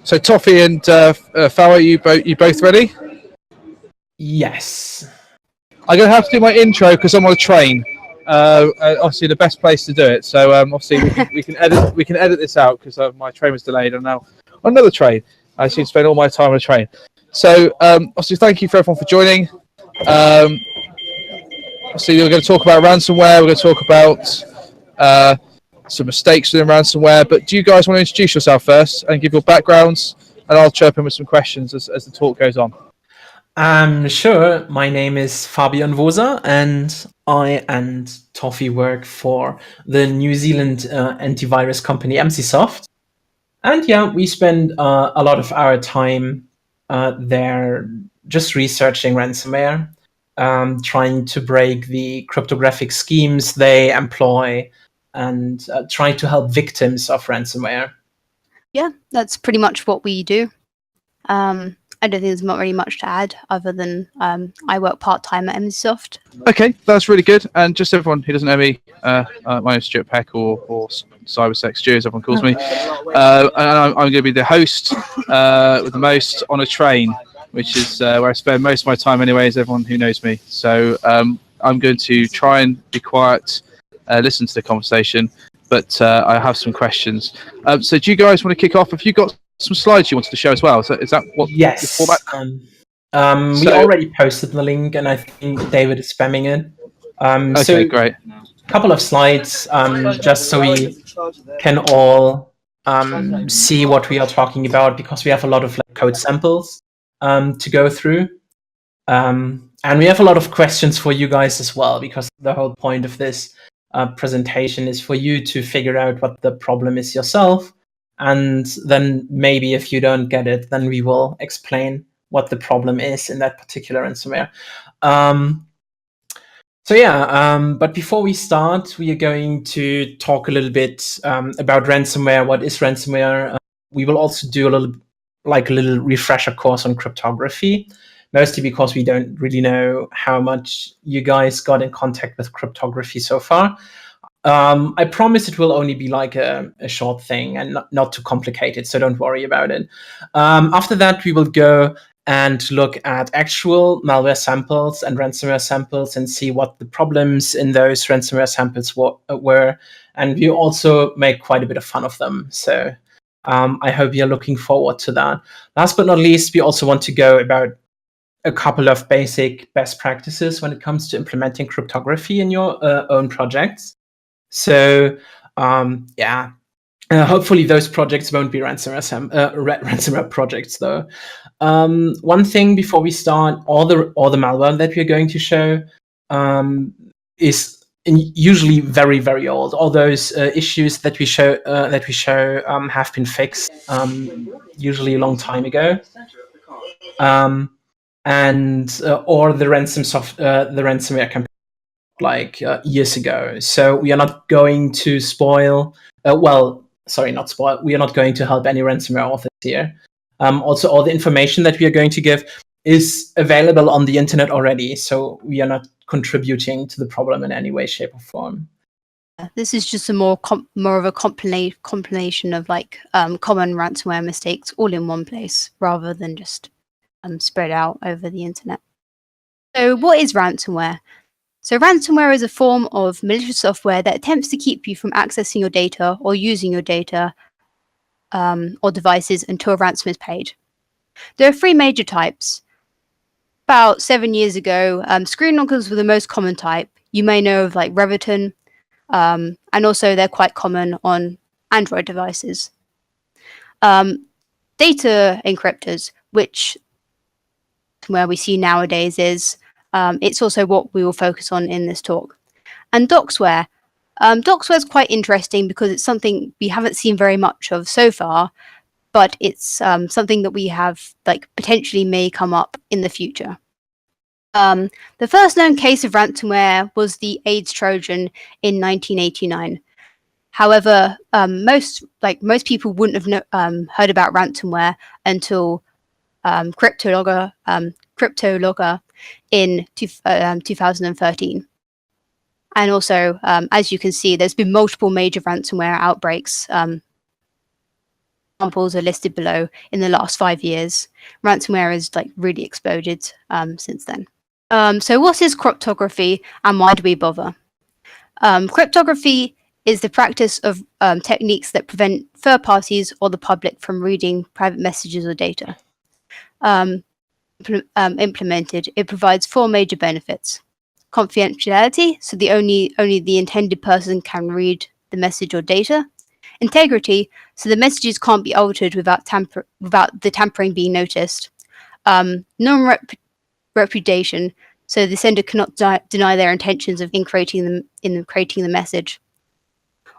So Toffee and Farah, you both ready? Yes. I'm going to have to do my intro because I'm on a train. Obviously, the best place to do it. So obviously, we can edit this out because my train was delayed. And now on another train. I seem to spend all my time on a train. So obviously, thank you for everyone for joining. Obviously, we're going to talk about ransomware. We're going to talk about some mistakes within ransomware. But do you guys want to introduce yourself first and give your backgrounds? And I'll chirp in with some questions as the talk goes on. Sure. My name is Fabian Woser, and I and Toffee work for the New Zealand antivirus company MCSoft. And yeah, we spend a lot of our time there just researching ransomware, trying to break the cryptographic schemes they employ, and trying to help victims of ransomware. Yeah, that's pretty much what we do. I don't think there's not really much to add other than I work part-time at MCSoft. Okay, that's really good. And just everyone who doesn't know me, my name is Stuart Peck or Cybersex Stu, as everyone calls me. And I'm going to be the host with the most on a train, which is where I spend most of my time anyway, as everyone who knows me. So I'm going to try and be quiet, listen to the conversation, but I have some questions. So do you guys want to kick off? Have you got some slides you wanted to show as well? So is that what? Yes. We already posted the link, and I think David is spamming it. Okay, so great. A couple of slides, just so we can all see what we are talking about, because we have a lot of code samples to go through. And we have a lot of questions for you guys as well, because the whole point of this presentation is for you to figure out what the problem is yourself. And then maybe if you don't get it, then we will explain what the problem is in that particular ransomware. But before we start, we are going to talk a little bit about ransomware. What is ransomware? We will also do a little refresher course on cryptography, mostly because we don't really know how much you guys got in contact with cryptography so far. I promise it will only be like a short thing and not too complicated, so don't worry about it. After that, we will go and look at actual malware samples and ransomware samples and see what the problems in those ransomware samples were. And we also make quite a bit of fun of them. So I hope you're looking forward to that. Last but not least, we also want to go about a couple of basic best practices when it comes to implementing cryptography in your own projects. So, hopefully those projects won't be ransomware projects, though. One thing before we start, all the malware that we're going to show is usually very, very old. All those issues that we show have been fixed, usually a long time ago. Or the ransomware campaign years ago. So we are not going to spoil. Not spoil. We are not going to help any ransomware authors here. Also, all the information that we are going to give is available on the internet already. So we are not contributing to the problem in any way, shape, or form. This is just a more of a compilation of common ransomware mistakes all in one place, rather than just spread out over the internet. So what is ransomware? So ransomware is a form of malicious software that attempts to keep you from accessing your data or using your data or devices until a ransom is paid. There are three major types. About 7 years ago, screen knockers were the most common type. You may know of Reventon, and also they're quite common on Android devices. Data encryptors, which where we see nowadays is it's also what we will focus on in this talk. And doxware. Doxware is quite interesting because it's something we haven't seen very much of so far, but it's something that we have potentially may come up in the future. The first known case of ransomware was the AIDS Trojan in 1989. However, most people wouldn't have heard about ransomware until CryptoLogger in 2013. And also, as you can see, there's been multiple major ransomware outbreaks examples are listed below in the last 5 years. Ransomware has like really exploded since then. So what is cryptography and why do we bother? Cryptography is the practice of techniques that prevent third parties or the public from reading private messages or data. Implemented, it provides 4 major benefits. Confidentiality, so only the intended person can read the message or data. Integrity, so the messages can't be altered without the tampering being noticed. Non-repudiation, so the sender cannot deny their intentions in creating the message.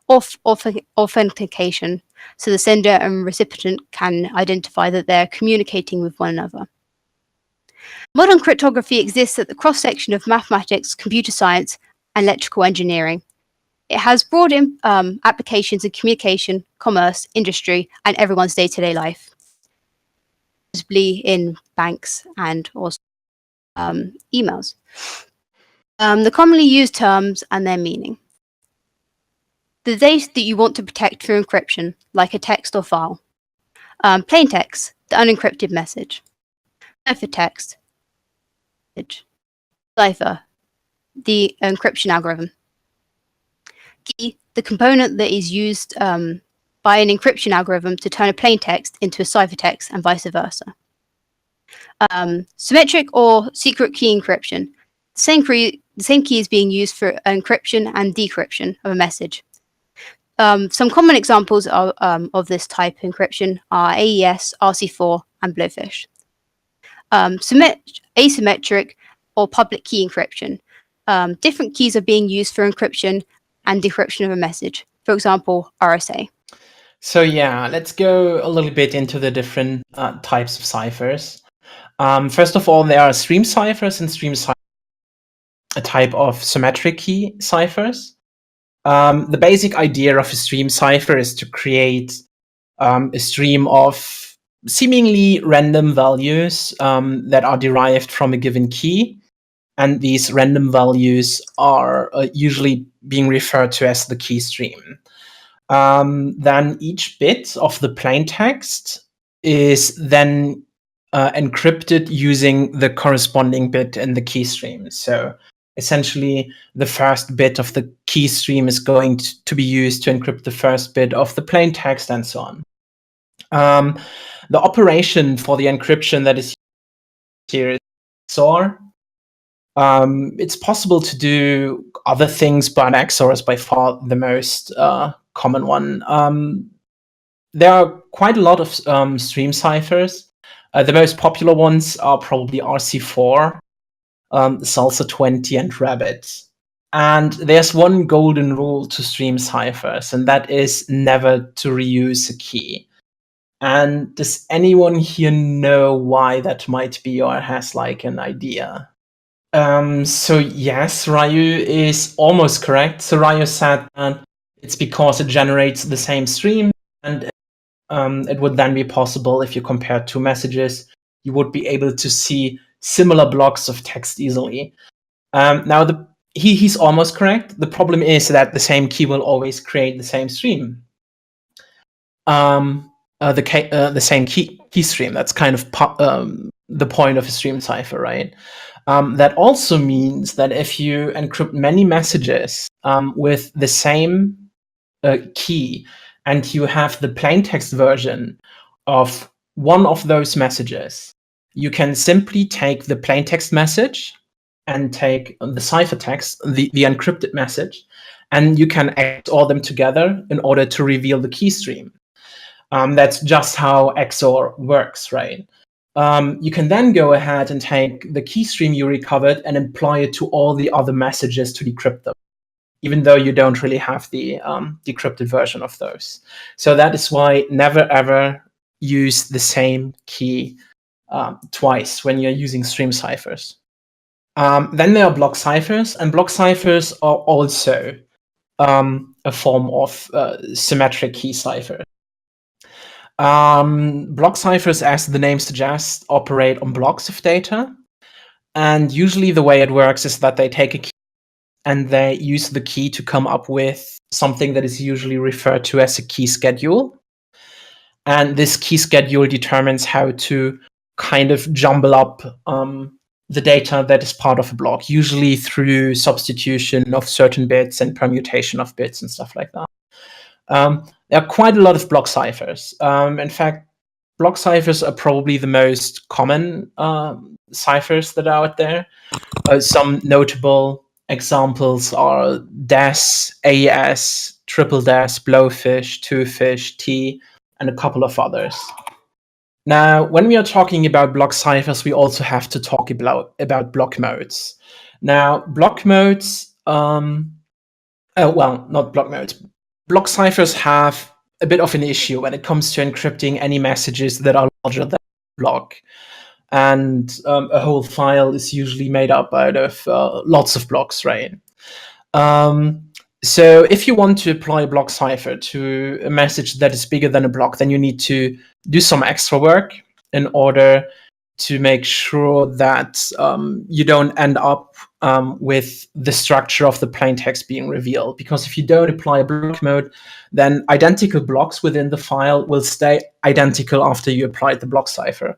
Authentication, so the sender and recipient can identify that they're communicating with one another. Modern cryptography exists at the cross-section of mathematics, computer science, and electrical engineering. It has broad applications in communication, commerce, industry, and everyone's day-to-day life, possibly in banks and also emails. The commonly used terms and their meaning. The data that you want to protect through encryption, like a text or file. Plain text, the unencrypted message. Ciphertext, cipher, the encryption algorithm. Key, the component that is used by an encryption algorithm to turn a plain text into a ciphertext and vice versa. Symmetric or secret key encryption. The same key is being used for encryption and decryption of a message. Some common examples of this type of encryption are AES, RC4, and Blowfish. Asymmetric or public key encryption. Different keys are being used for encryption and decryption of a message. For example, RSA. So yeah, let's go a little bit into the different types of ciphers. First of all, there are stream ciphers and stream ciphers, a type of symmetric key ciphers. The basic idea of a stream cipher is to create a stream of seemingly random values that are derived from a given key. And these random values are usually being referred to as the key stream. Then each bit of the plain text is then encrypted using the corresponding bit in the key stream. So essentially, the first bit of the key stream is going to be used to encrypt the first bit of the plain text and so on. The operation for the encryption that is here is XOR. It's possible to do other things, but XOR is by far the most common one. There are quite a lot of stream ciphers. The most popular ones are probably RC4, Salsa 20, and Rabbit. And there's one golden rule to stream ciphers, and that is never to reuse a key. And does anyone here know why that might be, or has like an idea? So yes, Ryu is almost correct. So Ryu said that it's because it generates the same stream, and it would then be possible if you compare two messages, you would be able to see similar blocks of text easily. Now he's almost correct. The problem is that the same key will always create the same stream. The same key stream. That's kind of the point of a stream cipher, right? That also means that if you encrypt many messages with the same key, and you have the plaintext version of one of those messages, you can simply take the plaintext message and take the ciphertext, the encrypted message, and you can XOR them together in order to reveal the key stream. That's just how XOR works, right? You can then go ahead and take the key stream you recovered and apply it to all the other messages to decrypt them, even though you don't really have the decrypted version of those. So that is why never ever use the same key twice when you're using stream ciphers. Then there are block ciphers, and block ciphers are also a form of symmetric key cipher. Block ciphers, as the name suggests, operate on blocks of data. And usually the way it works is that they take a key and they use the key to come up with something that is usually referred to as a key schedule. And this key schedule determines how to kind of jumble up the data that is part of a block, usually through substitution of certain bits and permutation of bits and stuff like that. There are quite a lot of block ciphers. In fact, block ciphers are probably the most common ciphers that are out there. Some notable examples are DES, AES, triple DES, blowfish, twofish, T, and a couple of others. Now, when we are talking about block ciphers, we also have to talk about block modes. Now, block modes, not block modes. Block ciphers have a bit of an issue when it comes to encrypting any messages that are larger than a block. And a whole file is usually made up out of lots of blocks, right? So if you want to apply a block cipher to a message that is bigger than a block, then you need to do some extra work in order to make sure that you don't end up with the structure of the plain text being revealed. Because if you don't apply a block mode, then identical blocks within the file will stay identical after you applied the block cipher.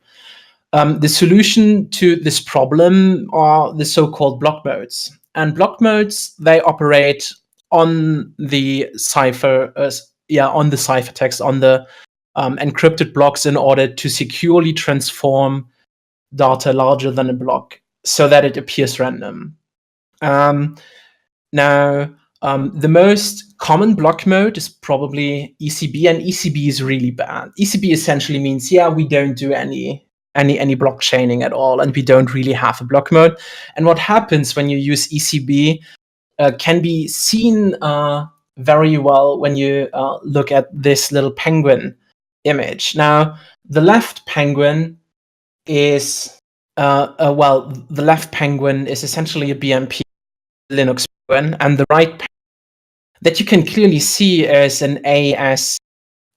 The solution to this problem are the so-called block modes. And block modes, they operate on the cipher, on the ciphertext, on the encrypted blocks in order to securely transform data larger than a block so that it appears random. The most common block mode is probably ECB, and ECB is really bad. ECB essentially means, we don't do any block chaining at all, and we don't really have a block mode. And what happens when you use ECB can be seen very well when you look at this little penguin image. Now, the left penguin is the left penguin is essentially a BMP Linux penguin, and the right penguin that you can clearly see as an AES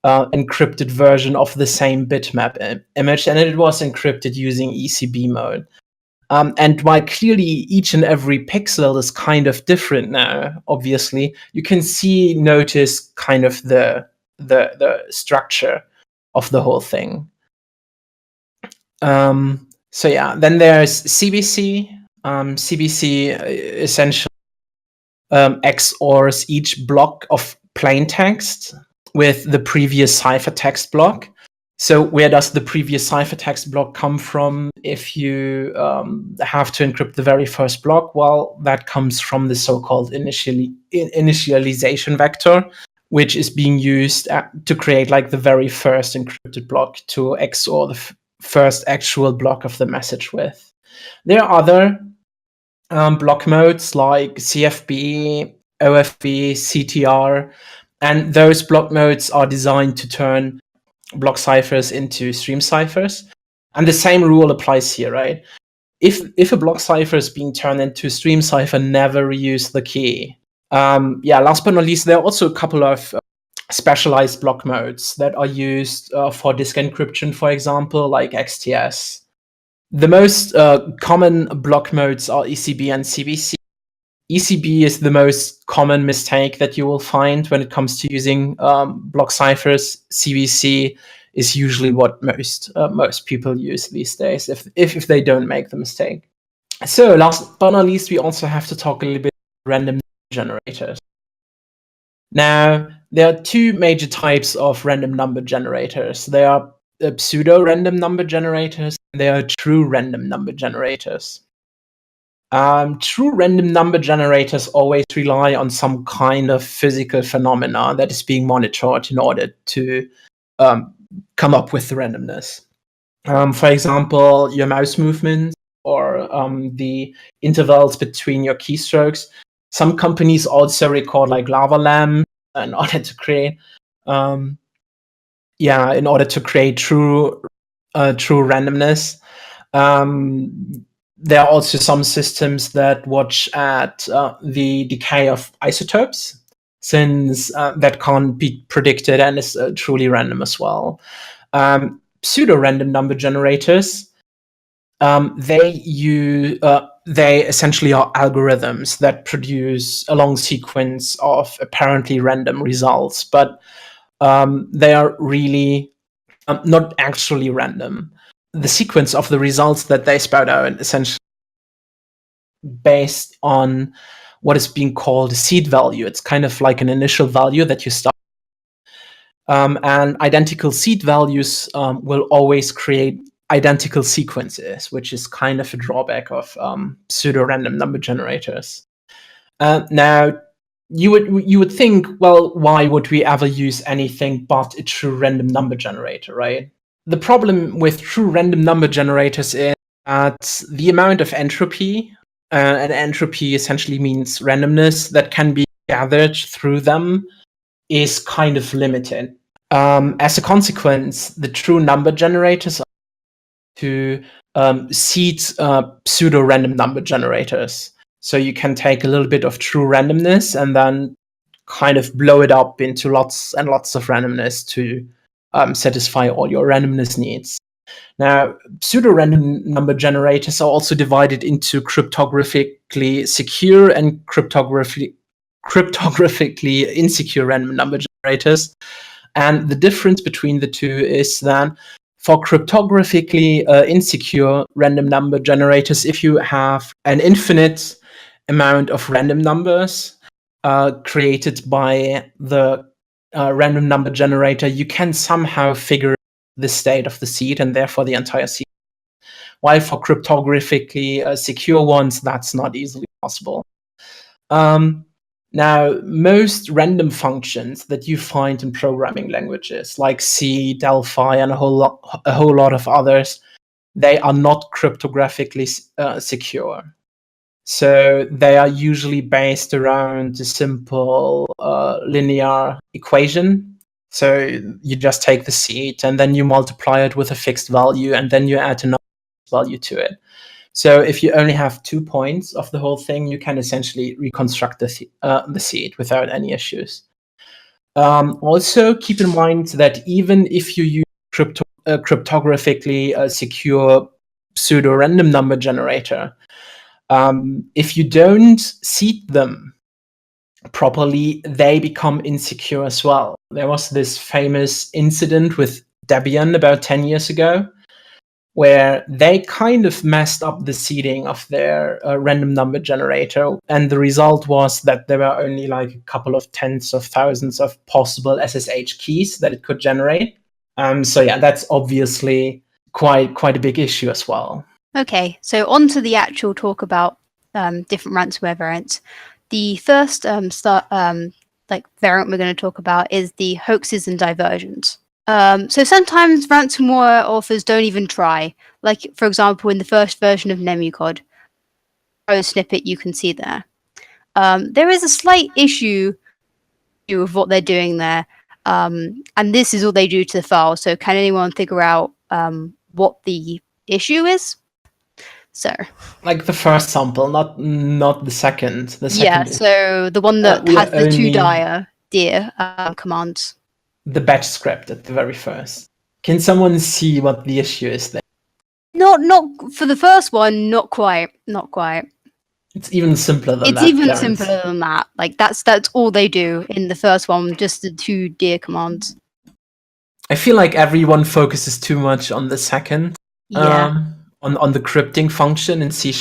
encrypted version of the same bitmap image, and it was encrypted using ECB mode. And while clearly each and every pixel is kind of different now, obviously, you can notice kind of the structure of the whole thing. Then there's CBC. CBC essentially XORs each block of plain text with the previous ciphertext block. So where does the previous ciphertext block come from if you have to encrypt the very first block? Well, that comes from the so-called initialization vector, which is being used to create like the very first encrypted block to XOR the first actual block of the message with. There are other block modes like CFB, OFB, CTR, and those block modes are designed to turn block ciphers into stream ciphers. And the same rule applies here, right? If a block cipher is being turned into a stream cipher, never reuse the key. Last but not least, there are also a couple of specialized block modes that are used for disk encryption, for example, like XTS. The most common block modes are ECB and CBC. ECB is the most common mistake that you will find when it comes to using block ciphers. CBC is usually what most people use these days if they don't make the mistake. So last but not least, we also have to talk a little bit about random generators. Now, there are two major types of random number generators. There are pseudo-random number generators, and there are true random number generators. True random number generators always rely on some kind of physical phenomena that is being monitored in order to come up with the randomness. For example, your mouse movements or the intervals between your keystrokes. Some companies also record like lava lamps in order to create, true randomness. There are also some systems that watch at the decay of isotopes, since that can't be predicted and is truly random as well. Pseudo-random number generators, they essentially are algorithms that produce a long sequence of apparently random results, but they are really not actually random. The sequence of the results that they spout out essentially based on what is being called a seed value. It's kind of like an initial value that you start. And identical seed values will always create identical sequences, which is kind of a drawback of pseudo-random number generators. Now, you would think, well, why would we ever use anything but a true random number generator, right? The problem with true random number generators is that the amount of entropy, and entropy essentially means randomness, that can be gathered through them is kind of limited. As a consequence, the true number generators are to seed pseudo-random number generators. So you can take a little bit of true randomness and then kind of blow it up into lots and lots of randomness to satisfy all your randomness needs. Now, pseudo-random number generators are also divided into cryptographically secure and cryptographically insecure random number generators. And the difference between the two is that for cryptographically insecure random number generators, if you have an infinite amount of random numbers created by the random number generator, you can somehow figure the state of the seed and therefore the entire seed. While for cryptographically secure ones, that's not easily possible. Now, most random functions that you find in programming languages like C, Delphi, and a whole lot of others, they are not cryptographically secure. So they are usually based around a simple linear equation. So you just take the seed and then you multiply it with a fixed value and then you add another value to it. So if you only have 2 points of the whole thing, you can essentially reconstruct the seed without any issues. Also, keep in mind that even if you use cryptographically secure pseudo-random number generator, if you don't seed them properly, they become insecure as well. There was this famous incident with Debian about 10 years ago, where they kind of messed up the seeding of their random number generator. And the result was that there were only like a couple of tens of thousands of possible SSH keys that it could generate. So yeah, that's obviously quite a big issue as well. Okay, so on to the actual talk about different ransomware variants. The first variant we're going to talk about is the hoaxes and diversions. So sometimes ransomware authors don't even try. Like, for example, in the first version of Nemucod, snippet you can see there. There is a slight issue with what they're doing there, and this is all they do to the file. So can anyone figure out what the issue is? So, like the first sample, not the second. The second. Yeah, so the one that has the two dear commands. The batch script at the very first. Can someone see what the issue is there? Not for the first one, not quite. It's even simpler than that. It's even simpler than that. Like that's all they do in the first one, just the two dear commands. I feel like everyone focuses too much on the second. Yeah. On the crypting function in C#.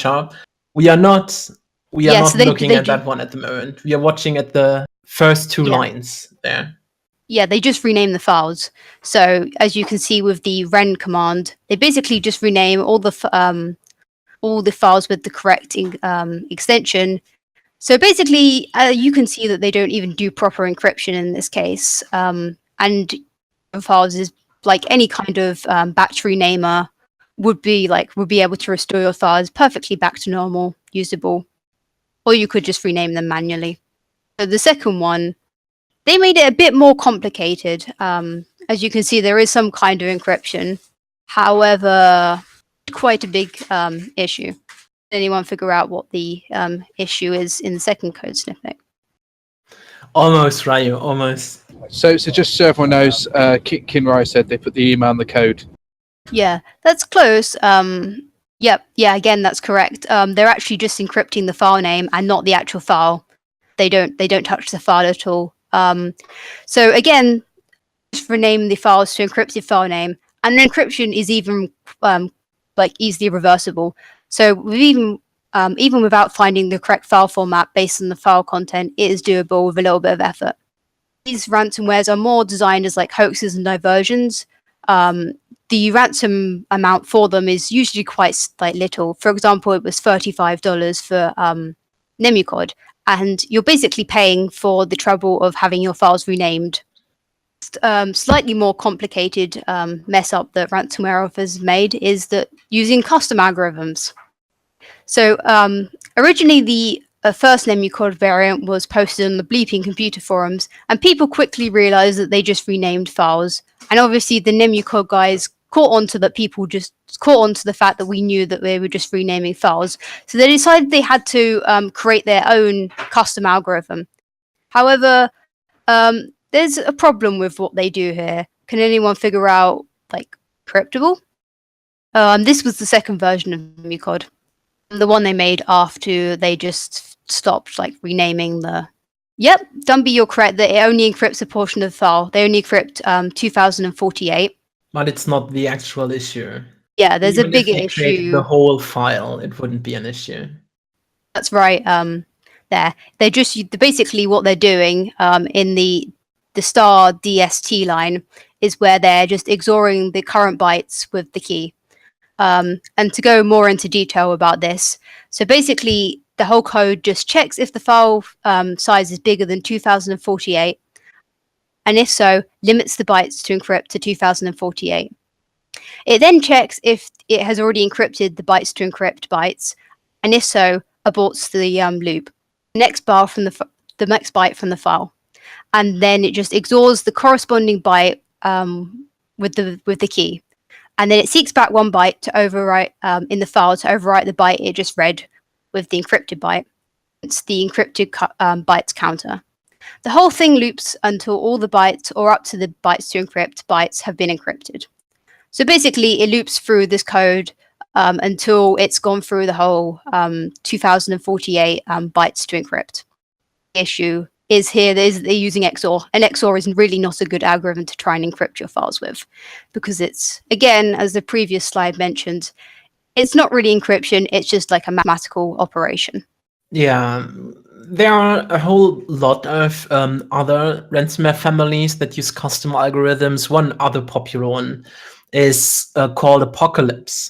We are not looking at that one at the moment. We are watching at the first two lines there. Yeah, they just rename the files. So as you can see with the ren command, they basically just rename all the files with the correct extension. So basically, you can see that they don't even do proper encryption in this case. And files is like any kind of batch renamer would be able to restore your files perfectly back to normal, usable, or you could just rename them manually. So the second one, they made it a bit more complicated. As you can see, there is some kind of encryption. However, quite a big issue. Did anyone figure out what the issue is in the second code snippet? Almost, Ryu, almost. So just so everyone knows, Kinrai said they put the email in the code. Yeah, that's close. Yeah, again, that's correct. They're actually just encrypting the file name and not the actual file. They don't touch the file at all. So again, just rename the files to encrypted file name, and the encryption is even like easily reversible. So we've even without finding the correct file format based on the file content, it is doable with a little bit of effort. These ransomwares are more designed as like hoaxes and diversions. The ransom amount for them is usually quite like little. For example, it was $35 for Nemicod, and you're basically paying for the trouble of having your files renamed. Slightly more complicated mess up that ransomware offers made is that using custom algorithms. So originally the first Nemicod variant was posted on the Bleeping Computer forums, and people quickly realized that they just renamed files. And obviously the Nemicod guys caught onto the fact that we knew that they were just renaming files. So they decided they had to create their own custom algorithm. However, there's a problem with what they do here. Can anyone figure out, like, cryptable? This was the second version of Nemicod. The one they made after they just stopped, like, renaming the... Yep, Dumby, you're correct that it only encrypts a portion of the file. They only encrypt 2048. But it's not the actual issue. Yeah, there's Even a bigger if they created issue. the whole file, it wouldn't be an issue. That's right. There, they just basically what they're doing in the star DST line is where they're just ignoring the current bytes with the key. And to go more into detail about this, so basically the whole code just checks if the file size is bigger than 2048, and if so, limits the bytes to encrypt to 2048. It then checks if it has already encrypted the bytes to encrypt bytes, and if so, aborts the loop. Next byte from the file, and then it just ignores the corresponding byte with the key, and then it seeks back one byte to overwrite in the file to overwrite the byte it just read with the encrypted byte. It's the encrypted bytes counter. The whole thing loops until all the bytes, or up to the bytes to encrypt bytes, have been encrypted. So basically, it loops through this code until it's gone through the whole 2048 bytes to encrypt. The issue is here they're using XOR, and XOR is really not a good algorithm to try and encrypt your files with, because it's, again, as the previous slide mentioned, it's not really encryption, it's just like a mathematical operation. Yeah, there are a whole lot of other ransomware families that use custom algorithms. One other popular one is called Apocalypse.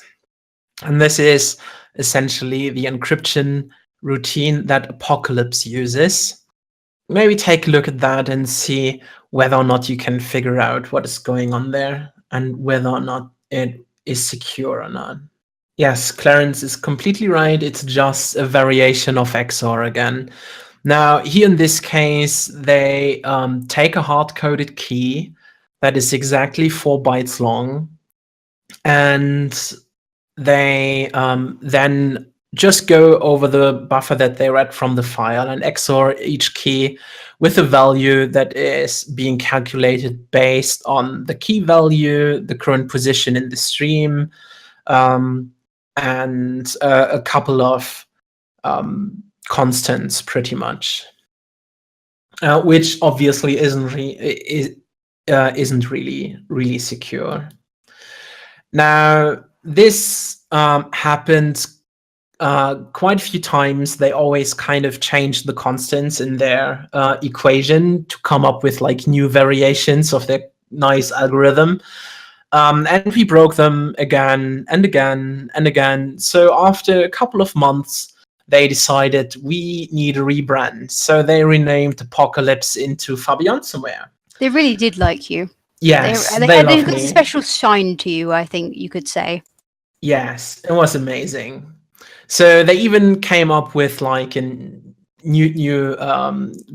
And this is essentially the encryption routine that Apocalypse uses. Maybe take a look at that and see whether or not you can figure out what is going on there and whether or not it is secure or not. Yes, Clarence is completely right. It's just a variation of XOR again. Now, here in this case, they take a hard-coded key that is exactly 4 bytes long, and they then just go over the buffer that they read from the file and XOR each key with a value that is being calculated based on the key value, the current position in the stream, and a couple of constants, pretty much, which obviously isn't really secure. Now, this happened quite a few times. They always kind of change the constants in their equation to come up with like new variations of their nice algorithm. And we broke them again and again and again. So after a couple of months, they decided we need a rebrand. So they renamed Apocalypse into Fabiansomeware. They really did like you. Yes, they've got a special shine to you, I think you could say. Yes, it was amazing. So they even came up with like a new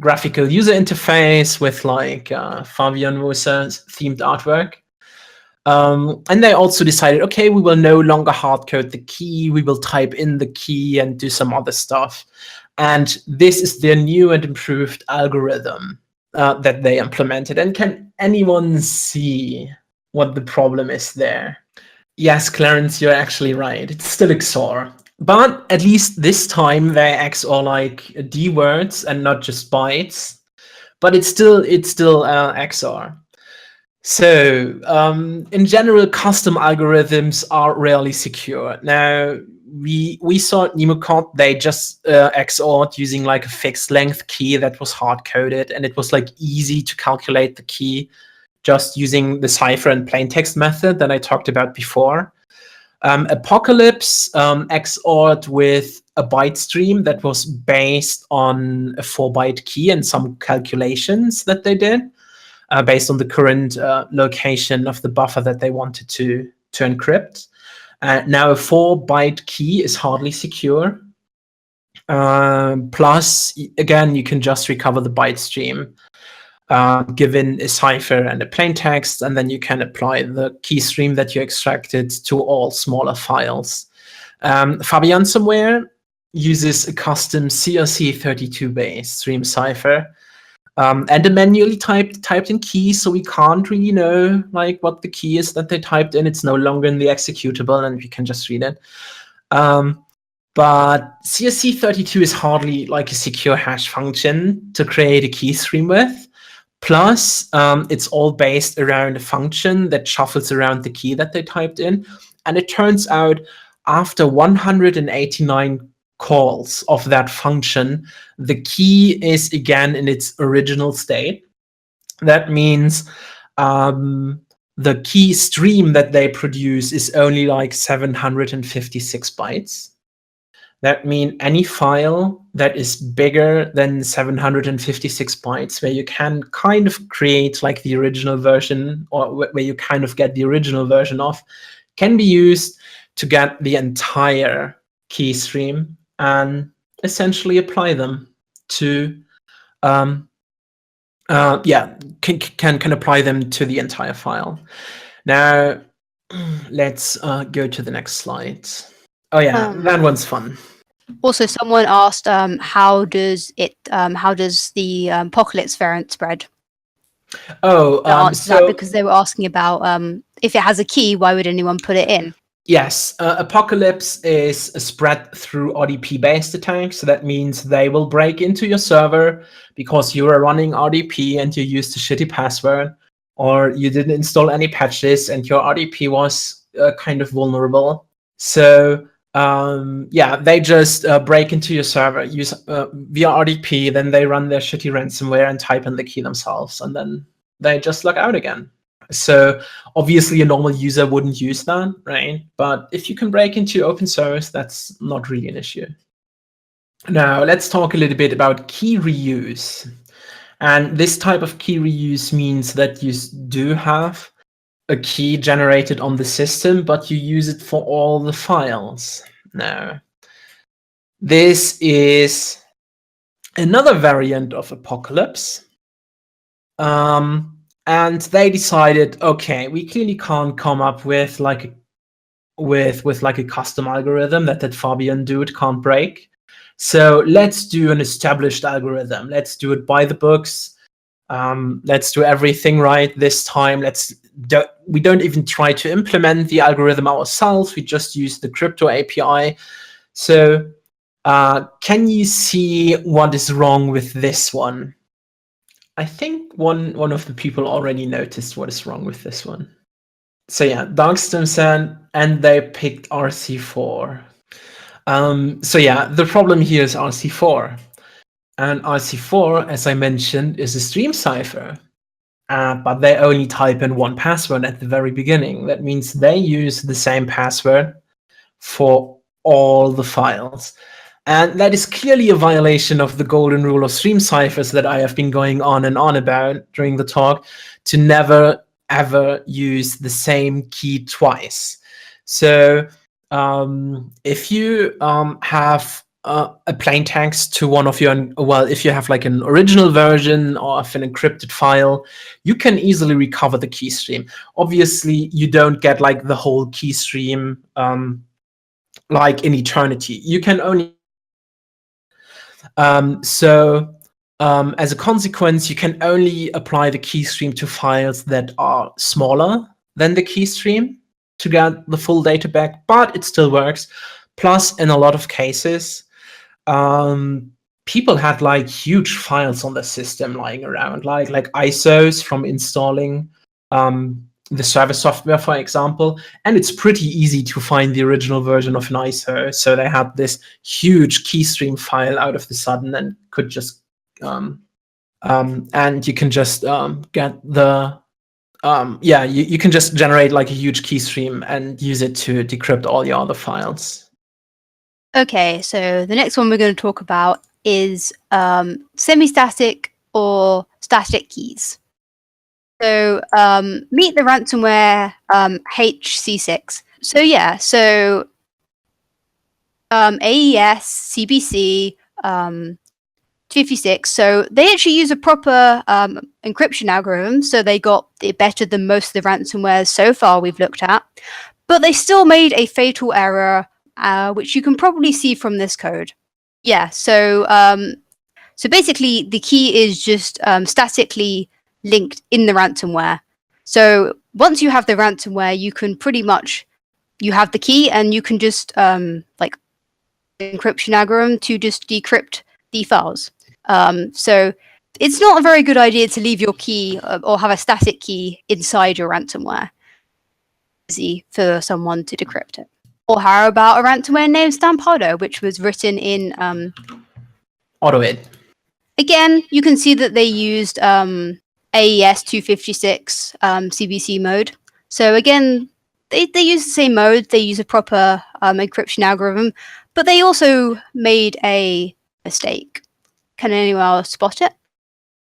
graphical user interface with like Fabian Moser's themed artwork. And they also decided, okay, we will no longer hard code the key, we will type in the key and do some other stuff. And this is their new and improved algorithm that they implemented. And can anyone see what the problem is there? Yes, Clarence, you're actually right. It's still XOR. But at least this time they XOR like D words and not just bytes. But it's still XOR. So, in general, custom algorithms are rarely secure. Now, we saw pneumocode, they just XORed using like a fixed length key that was hard coded, and it was like easy to calculate the key just using the cipher and plain text method that I talked about before. Apocalypse XORed with a byte stream that was based on a 4-byte key and some calculations that they did based on the current location of the buffer that they wanted to encrypt. Now, a 4-byte key is hardly secure. Plus, again, you can just recover the byte stream given a cipher and a plain text, and then you can apply the key stream that you extracted to all smaller files. Fabiansomeware uses a custom CRC32-based stream cipher and a manually typed in key, so we can't really know like what the key is that they typed in. It's no longer in the executable, and we can just read it. But CRC32 is hardly like a secure hash function to create a key stream with. Plus, it's all based around a function that shuffles around the key that they typed in. And it turns out after 189 calls of that function, the key is again in its original state. That means the key stream that they produce is only like 756 bytes. That means any file that is bigger than 756 bytes, where you can kind of create like the original version, or where you kind of get the original version of, can be used to get the entire key stream and essentially apply them to, can apply them to the entire file. Now, let's go to the next slide. Oh yeah, that one's fun. Also, someone asked, how does the apocalypse variant spread? So because they were asking about if it has a key, why would anyone put it in? Yes, Apocalypse is spread through RDP-based attacks. So that means they will break into your server because you are running RDP and you used a shitty password, or you didn't install any patches and your RDP was kind of vulnerable. So they just break into your server use via RDP, then they run their shitty ransomware and type in the key themselves, and then they just log out again. So obviously a normal user wouldn't use that, right? But if you can break into your open source, that's not really an issue. Now let's talk a little bit about key reuse. And this type of key reuse means that you do have a key generated on the system, but you use it for all the files. Now, this is another variant of Apocalypse. And they decided, okay, we clearly can't come up with like a custom algorithm that Fabian dude can't break. So let's do an established algorithm. Let's do it by the books. Let's do everything right this time. We don't even try to implement the algorithm ourselves. We just use the crypto API. So can you see what is wrong with this one? I think one of the people already noticed what is wrong with this one. So yeah, Darkstorm said, and they picked RC4. So yeah, the problem here is RC4. And RC4, as I mentioned, is a stream cipher. But they only type in one password at the very beginning. That means they use the same password for all the files. And that is clearly a violation of the golden rule of stream ciphers that I have been going on and on about during the talk, to never, ever use the same key twice. So if you have a plain text to one of your, if you have like an original version of an encrypted file, you can easily recover the key stream. Obviously, you don't get like the whole key stream like in eternity. You can only as a consequence, you can only apply the key stream to files that are smaller than the key stream to get the full data back, but it still works. Plus, in a lot of cases, people had like huge files on the system lying around, like ISOs from installing the server software, for example, and it's pretty easy to find the original version of an ISO. So they had this huge keystream file out of the sudden and could just and you can just get the you can just generate like a huge keystream and use it to decrypt all your other files. Okay, so the next one we're going to talk about is semi-static or static keys. So meet the ransomware HC6. So yeah, so AES, CBC, 256. So they actually use a proper encryption algorithm. So they got it better than most of the ransomwares so far we've looked at. But they still made a fatal error, which you can probably see from this code. Yeah, so basically the key is just statically linked in the ransomware. So once you have the ransomware, you can pretty much, you have the key and you can just like encryption algorithm to just decrypt the files. So it's not a very good idea to leave your key or have a static key inside your ransomware. Easy for someone to decrypt it. Or how about a ransomware named Stampardo, which was written in AutoID. Again, you can see that they used AES 256 CBC mode. So again, they use the same mode. They use a proper encryption algorithm, but they also made a mistake. Can anyone else spot it?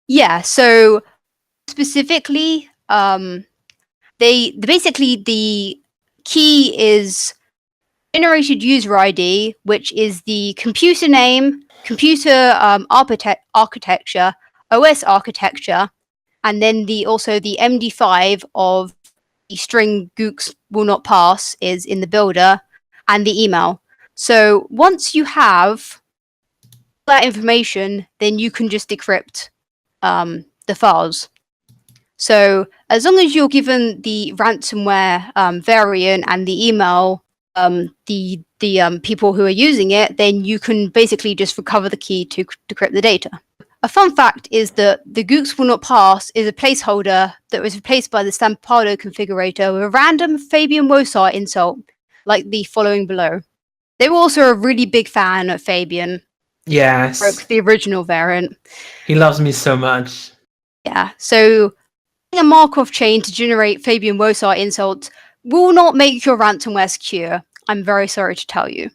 Yeah. So specifically, basically the key is generated user ID, which is the computer name, computer architecture, OS architecture, and then also the MD5 of the string gooks will not pass is in the builder, and the email. So once you have that information, then you can just decrypt the files. So as long as you're given the ransomware variant and the email, the people who are using it, then you can basically just recover the key to decrypt the data. A fun fact is that the gooks will not pass is a placeholder that was replaced by the Stampardo configurator with a random Fabian Wosar insult, like the following below. They were also a really big fan of Fabian. Yes. Broke the original variant. He loves me so much. Yeah, so a Markov chain to generate Fabian Wosar insults will not make your ransomware secure. I'm very sorry to tell you.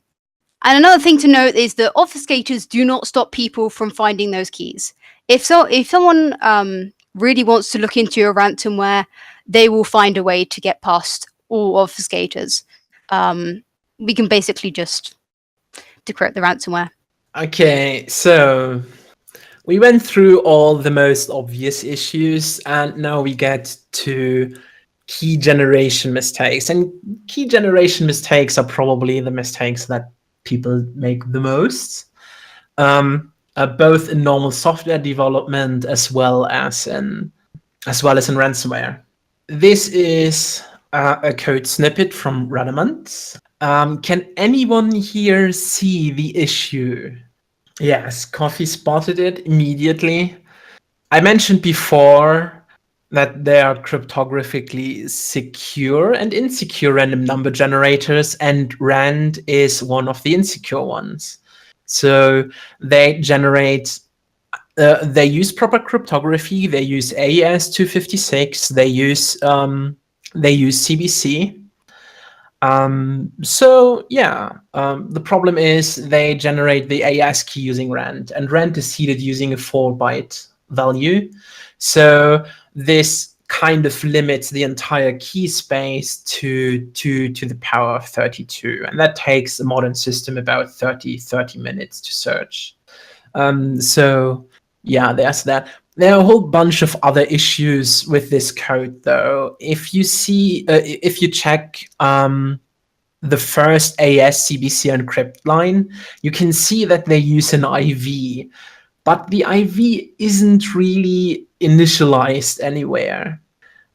And another thing to note is that obfuscators do not stop people from finding those keys. If someone really wants to look into your ransomware, they will find a way to get past all obfuscators. We can basically just decrypt the ransomware. Okay, so we went through all the most obvious issues, and now we get to key generation mistakes. And key generation mistakes are probably the mistakes that people make the most, both in normal software development as well as in ransomware. This is a code snippet from Redmond. Can anyone here see the issue? Yes, Coffee spotted it immediately. I mentioned before that there are cryptographically secure and insecure random number generators, and RAND is one of the insecure ones. So they generate, they use proper cryptography, they use AES 256, they use CBC. So yeah, the problem is they generate the AES key using RAND, and RAND is seeded using a 4-byte value. So this kind of limits the entire key space to the power of 32, and that takes a modern system about 30 minutes to search. So yeah, there's that. There are a whole bunch of other issues with this code, though. If you see, if you check the first AES CBC encrypt line, you can see that they use an IV, but the IV isn't really initialized anywhere.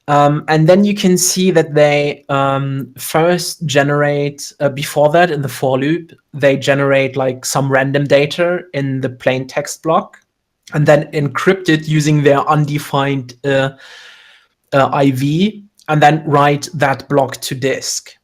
And then you can see that they first generate, before that in the for loop, they generate like some random data in the plain text block and then encrypt it using their undefined IV and then write that block to disk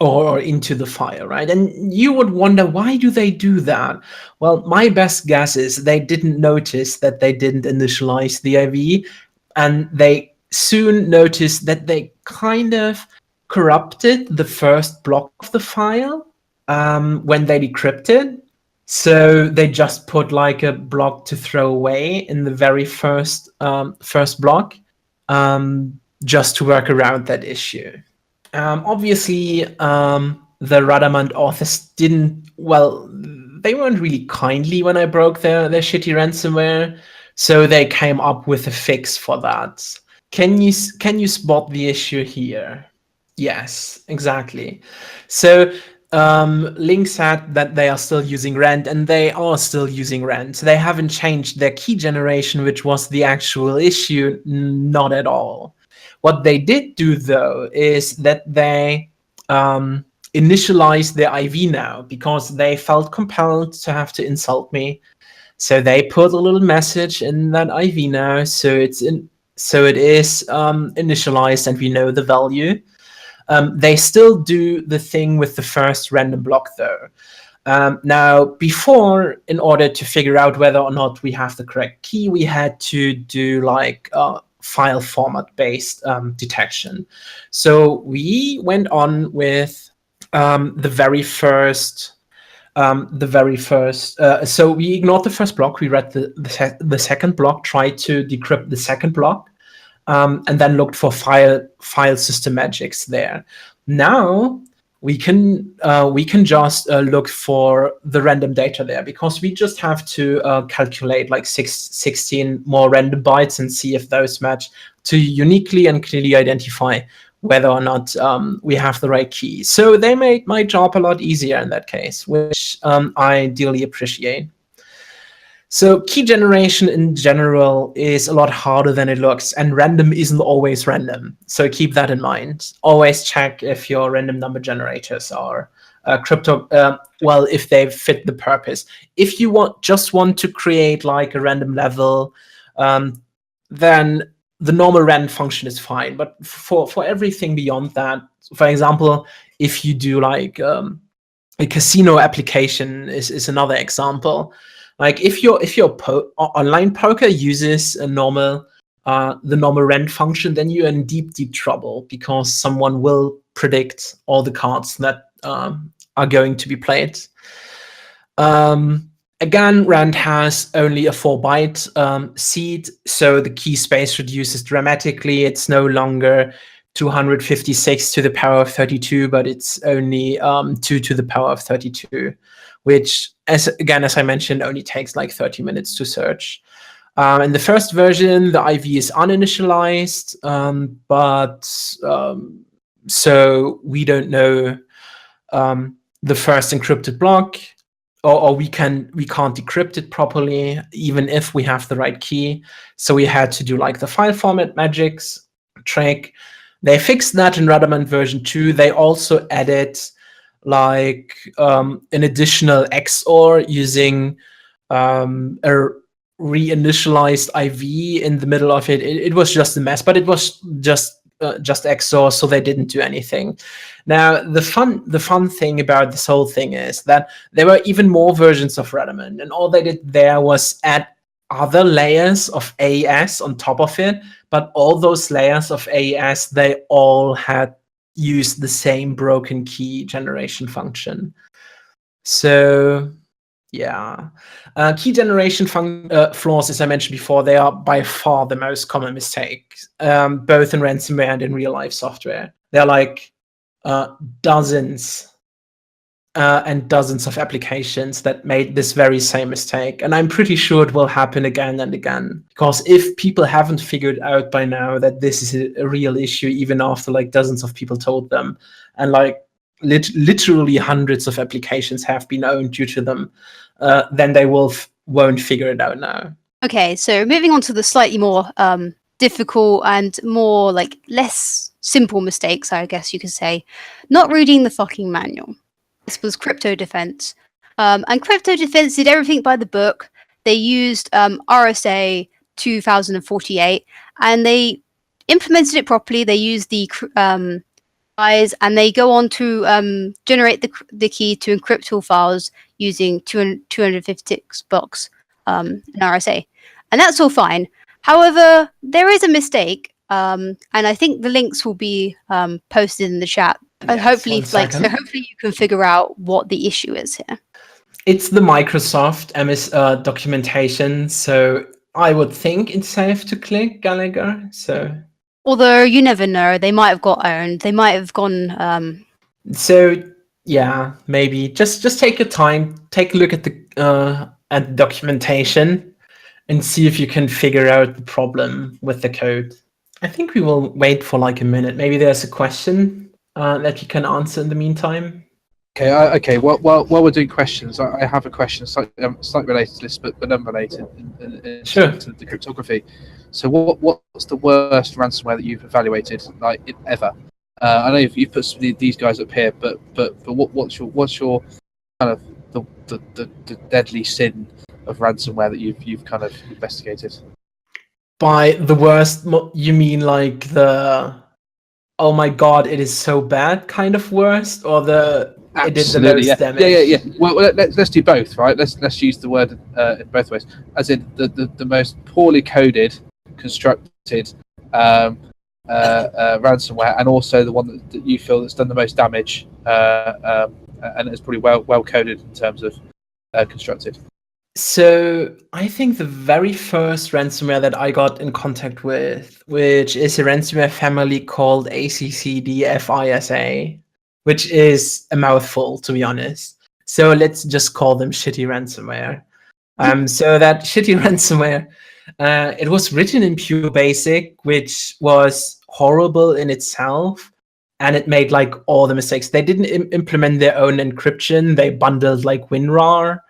or into the file, right? And you would wonder, why do they do that? Well, my best guess is they didn't notice that they didn't initialize the IV, and they soon noticed that they kind of corrupted the first block of the file when they decrypted. So they just put like a block to throw away in the very first block, just to work around that issue. Obviously, the Radamant authors they weren't really kindly when I broke their shitty ransomware, so they came up with a fix for that. Can you spot the issue here? Yes, exactly. So Link said that they are still using Rand, and they are still using Rand. They haven't changed their key generation, which was the actual issue, not at all. What they did do, though, is that they initialized their IV now because they felt compelled to have to insult me. So they put a little message in that IV now, so it is initialized, and we know the value. They still do the thing with the first random block, though. Now, before, in order to figure out whether or not we have the correct key, we had to do like file format based detection. So we went on with the very first. So we ignored the first block. We read the second block, tried to decrypt the second block, and then looked for file system magics there. Now we can just look for the random data there, because we just have to calculate like 16 more random bytes and see if those match to uniquely and clearly identify whether or not we have the right key. So they made my job a lot easier in that case, which I dearly appreciate. So key generation in general is a lot harder than it looks, and random isn't always random. So keep that in mind. Always check if your random number generators are if they fit the purpose. If you just want to create like a random level, then the normal rand function is fine. But for everything beyond that, for example, if you do like a casino application is another example. Like if your online poker uses a the normal rand function, then you're in deep trouble, because someone will predict all the cards that are going to be played. Again, rand has only a 4-byte seed, so the key space reduces dramatically. It's no longer 256 to the power of 32, but it's only 2 to the power of 32, which, as I mentioned, only takes like 30 minutes to search. In the first version, the IV is uninitialized, so we don't know the first encrypted block, or we can't decrypt it properly, even if we have the right key. So we had to do like the file format magics trick. They fixed that in Radamant version 2. They also added like an additional XOR using a reinitialized IV in the middle of it. It was just a mess, but it was just XOR, so they didn't do anything. Now, the fun thing about this whole thing is that there were even more versions of Radamant, and all they did there was add other layers of AES on top of it, but all those layers of AES, they all had used the same broken key generation function. So yeah, key generation flaws, as I mentioned before, they are by far the most common mistake, both in ransomware and in real life software. There are like dozens and dozens of applications that made this very same mistake. And I'm pretty sure it will happen again and again, because if people haven't figured out by now that this is a real issue, even after like dozens of people told them, and like literally hundreds of applications have been owned due to them, then they won't figure it out now. Okay, so moving on to the slightly more difficult and more like less simple mistakes, I guess you could say. Not reading the fucking manual. This was crypto defense. And crypto defense did everything by the book. They used RSA 2048, and they implemented it properly. They use the eyes, and they go on to generate the key to encrypt all files using 256 blocks in RSA, and that's all fine. However, there is a mistake, and I think the links will be posted in the chat. Yes, Hopefully, hopefully you can figure out what the issue is here. It's the Microsoft MS documentation, so I would think it's safe to click Gallagher. So, although you never know, they might have got owned. They might have gone. So yeah, maybe just take your time, take a look at the documentation, and see if you can figure out the problem with the code. I think we will wait for like a minute. Maybe there's a question that you can answer in the meantime. Okay. While we're doing questions, I have a question slightly related to this, but unrelated Sure. to the cryptography. So, what's the worst ransomware that you've evaluated, like ever? I know you've put these guys up here, but what's your kind of the deadly sin of ransomware that you've kind of investigated? By the worst, you mean like the oh my god, it is so bad kind of worst, or the it did the most damage? Yeah. Well, let's do both, right? Let's use the word in both ways, as in the most poorly coded, constructed ransomware, and also the one that you feel that's done the most damage, and it's pretty well coded in terms of constructed. So I think the very first ransomware that I got in contact with, which is a ransomware family called ACCDFISA, which is a mouthful, to be honest. So let's just call them shitty ransomware. So that shitty ransomware, it was written in pure BASIC, which was horrible in itself, and it made like all the mistakes. They didn't implement their own encryption. They bundled like WinRAR.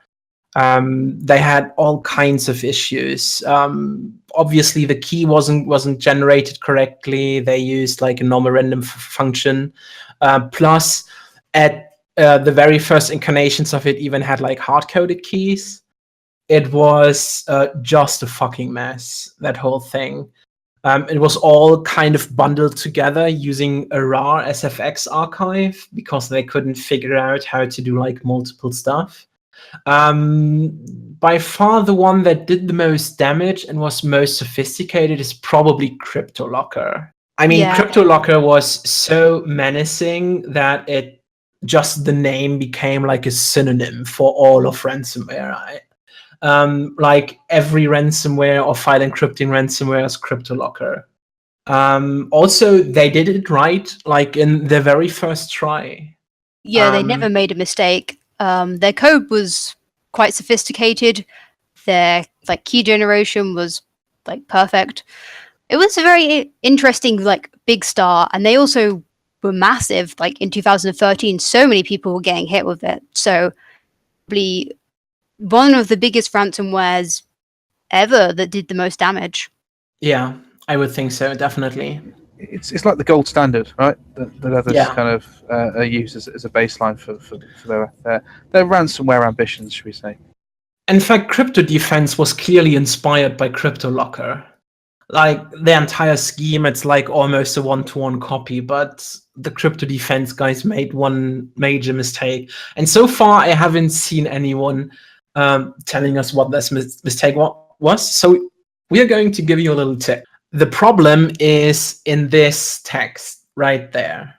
They had all kinds of issues. Obviously, the key wasn't generated correctly. They used like a normal random function. Plus, at the very first incarnations of it, even had like hard-coded keys. It was just a fucking mess, that whole thing. It was all kind of bundled together using a RAR SFX archive because they couldn't figure out how to do like multiple stuff. By far the one that did the most damage and was most sophisticated is probably CryptoLocker. I mean, Yeah. CryptoLocker was so menacing that it just the name became like a synonym for all of ransomware, right? Like every ransomware or file encrypting ransomware is CryptoLocker. Also, they did it right, like in their very first try. Yeah, they never made a mistake. Their code was quite sophisticated. Their like key generation was like perfect. It was a very interesting like big star, and they also were massive. Like in 2013, so many people were getting hit with it. So probably one of the biggest ransomwares ever that did the most damage. Yeah, I would think so, definitely. It's like the gold standard, right? That others Yeah. kind of are used as a baseline for their ransomware ambitions, should we say? In fact, crypto defense was clearly inspired by CryptoLocker. Like the entire scheme, it's like almost a one-to-one copy, but the crypto defense guys made one major mistake. And so far, I haven't seen anyone telling us what this mistake was. So we are going to give you a little tip. The problem is in this text right there.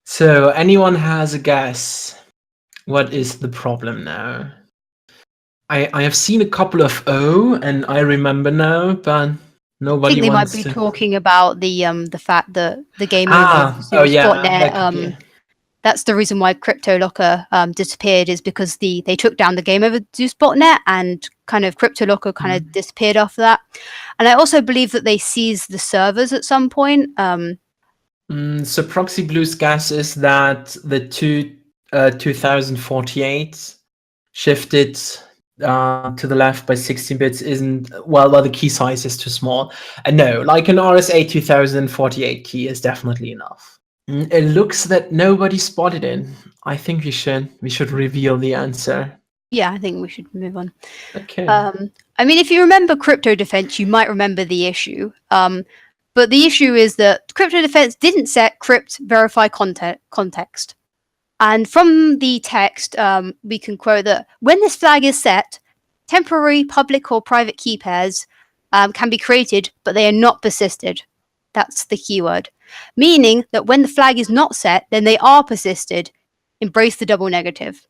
So anyone has a guess? What is the problem now? I have seen a couple of O, and I remember now, but nobody I think they wants might be to. talking about the fact that the game Oh yeah, that could Zeus.net, be. that's the reason why CryptoLocker disappeared, is because they took down the game over Zeus.net, and kind of CryptoLocker kind of disappeared after that. And I also believe that they seized the servers at some point. So Proxy Blue's guess is that the 2048 shifted to the left by 16 bits isn't well the key size is too small. And no, like an RSA 2048 key is definitely enough. It looks that nobody spotted it. I think we should reveal the answer. Yeah, I think we should move on. Okay. I mean, if you remember crypto defense, you might remember the issue. But the issue is that crypto defense didn't set crypt verify context. And from the text, we can quote that when this flag is set, temporary public or private key pairs can be created, but they are not persisted. That's the keyword. Meaning that when the flag is not set, then they are persisted. Embrace the double negative.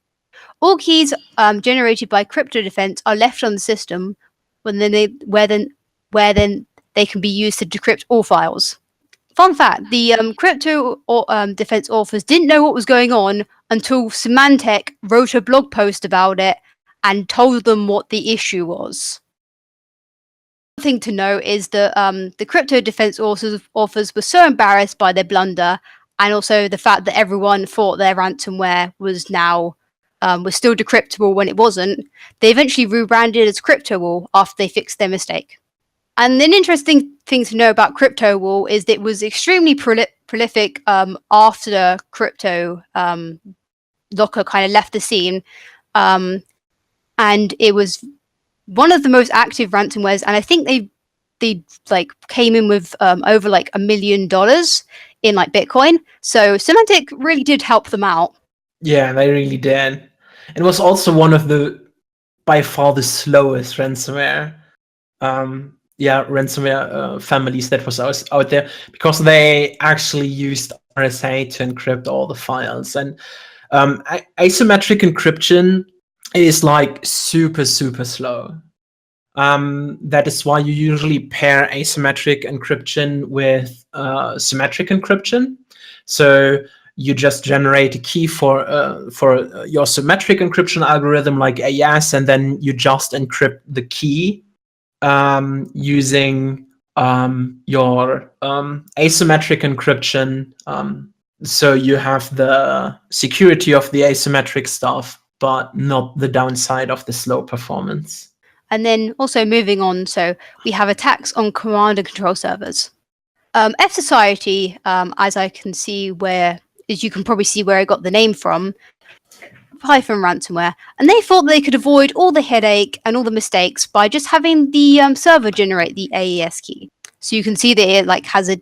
All keys generated by crypto defense are left on the system where then they can be used to decrypt all files. Fun fact, the crypto defense authors didn't know what was going on until Symantec wrote a blog post about it and told them what the issue was. One thing to note is that the crypto defense authors were so embarrassed by their blunder, and also the fact that everyone thought their ransomware was still decryptable when it wasn't, they eventually rebranded as CryptoWall after they fixed their mistake. And an interesting thing to know about CryptoWall is that it was extremely prolific after crypto locker kind of left the scene, and it was one of the most active ransomwares. And I think they like came in with over like $1 million in like Bitcoin. So Symantec really did help them out. Yeah, they really did. It was also one of the by far the slowest ransomware. Ransomware families that was out there, because they actually used RSA to encrypt all the files. And asymmetric encryption is like super slow. That is why you usually pair asymmetric encryption with symmetric encryption. So you just generate a key for your symmetric encryption algorithm like AES, and then you just encrypt the key using your asymmetric encryption. So you have the security of the asymmetric stuff, but not the downside of the slow performance. And then also moving on, so we have attacks on command and control servers. F-Society, as you can probably see where I got the name from, Python ransomware, and they thought they could avoid all the headache and all the mistakes by just having the server generate the AES key. So you can see that it like has a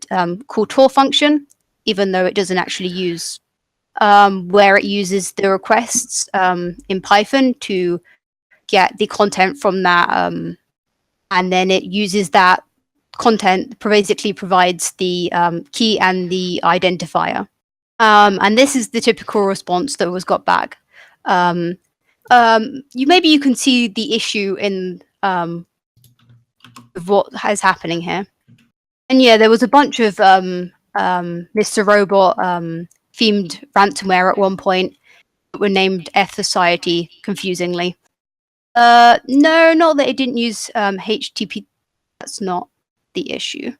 call Tor function, even though it doesn't actually use where it uses the requests in Python to get the content from that, and then it uses that content, basically provides the key and the identifier. And this is the typical response that was got back. Maybe you can see the issue in what is happening here. And yeah, there was a bunch of Mr. Robot themed ransomware at one point that were named F-Society confusingly. No, not that it didn't use HTTP. That's not the issue.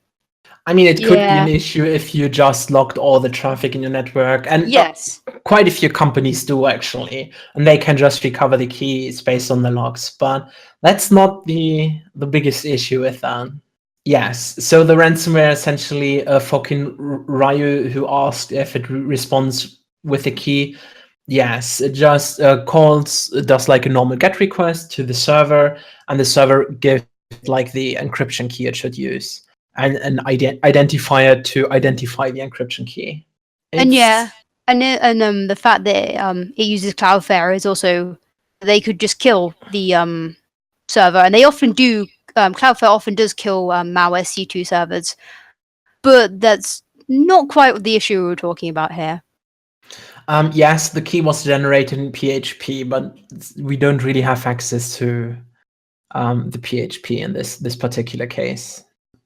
I mean, it could be an issue if you just locked all the traffic in your network, and yes, quite a few companies do actually, and they can just recover the keys based on the logs. But that's not the biggest issue with that. Yes, so the ransomware essentially, fucking Ryu, who asked if it responds with a key. Yes, it just does like a normal GET request to the server, and the server gives like the encryption key it should use, and an identifier to identify the encryption key. And the fact that it uses Cloudflare is also, they could just kill the server, and they often do. Cloudflare often does kill malware C2 servers, but that's not quite the issue we're talking about here. Yes, the key was generated in PHP, but we don't really have access to the PHP in this particular case.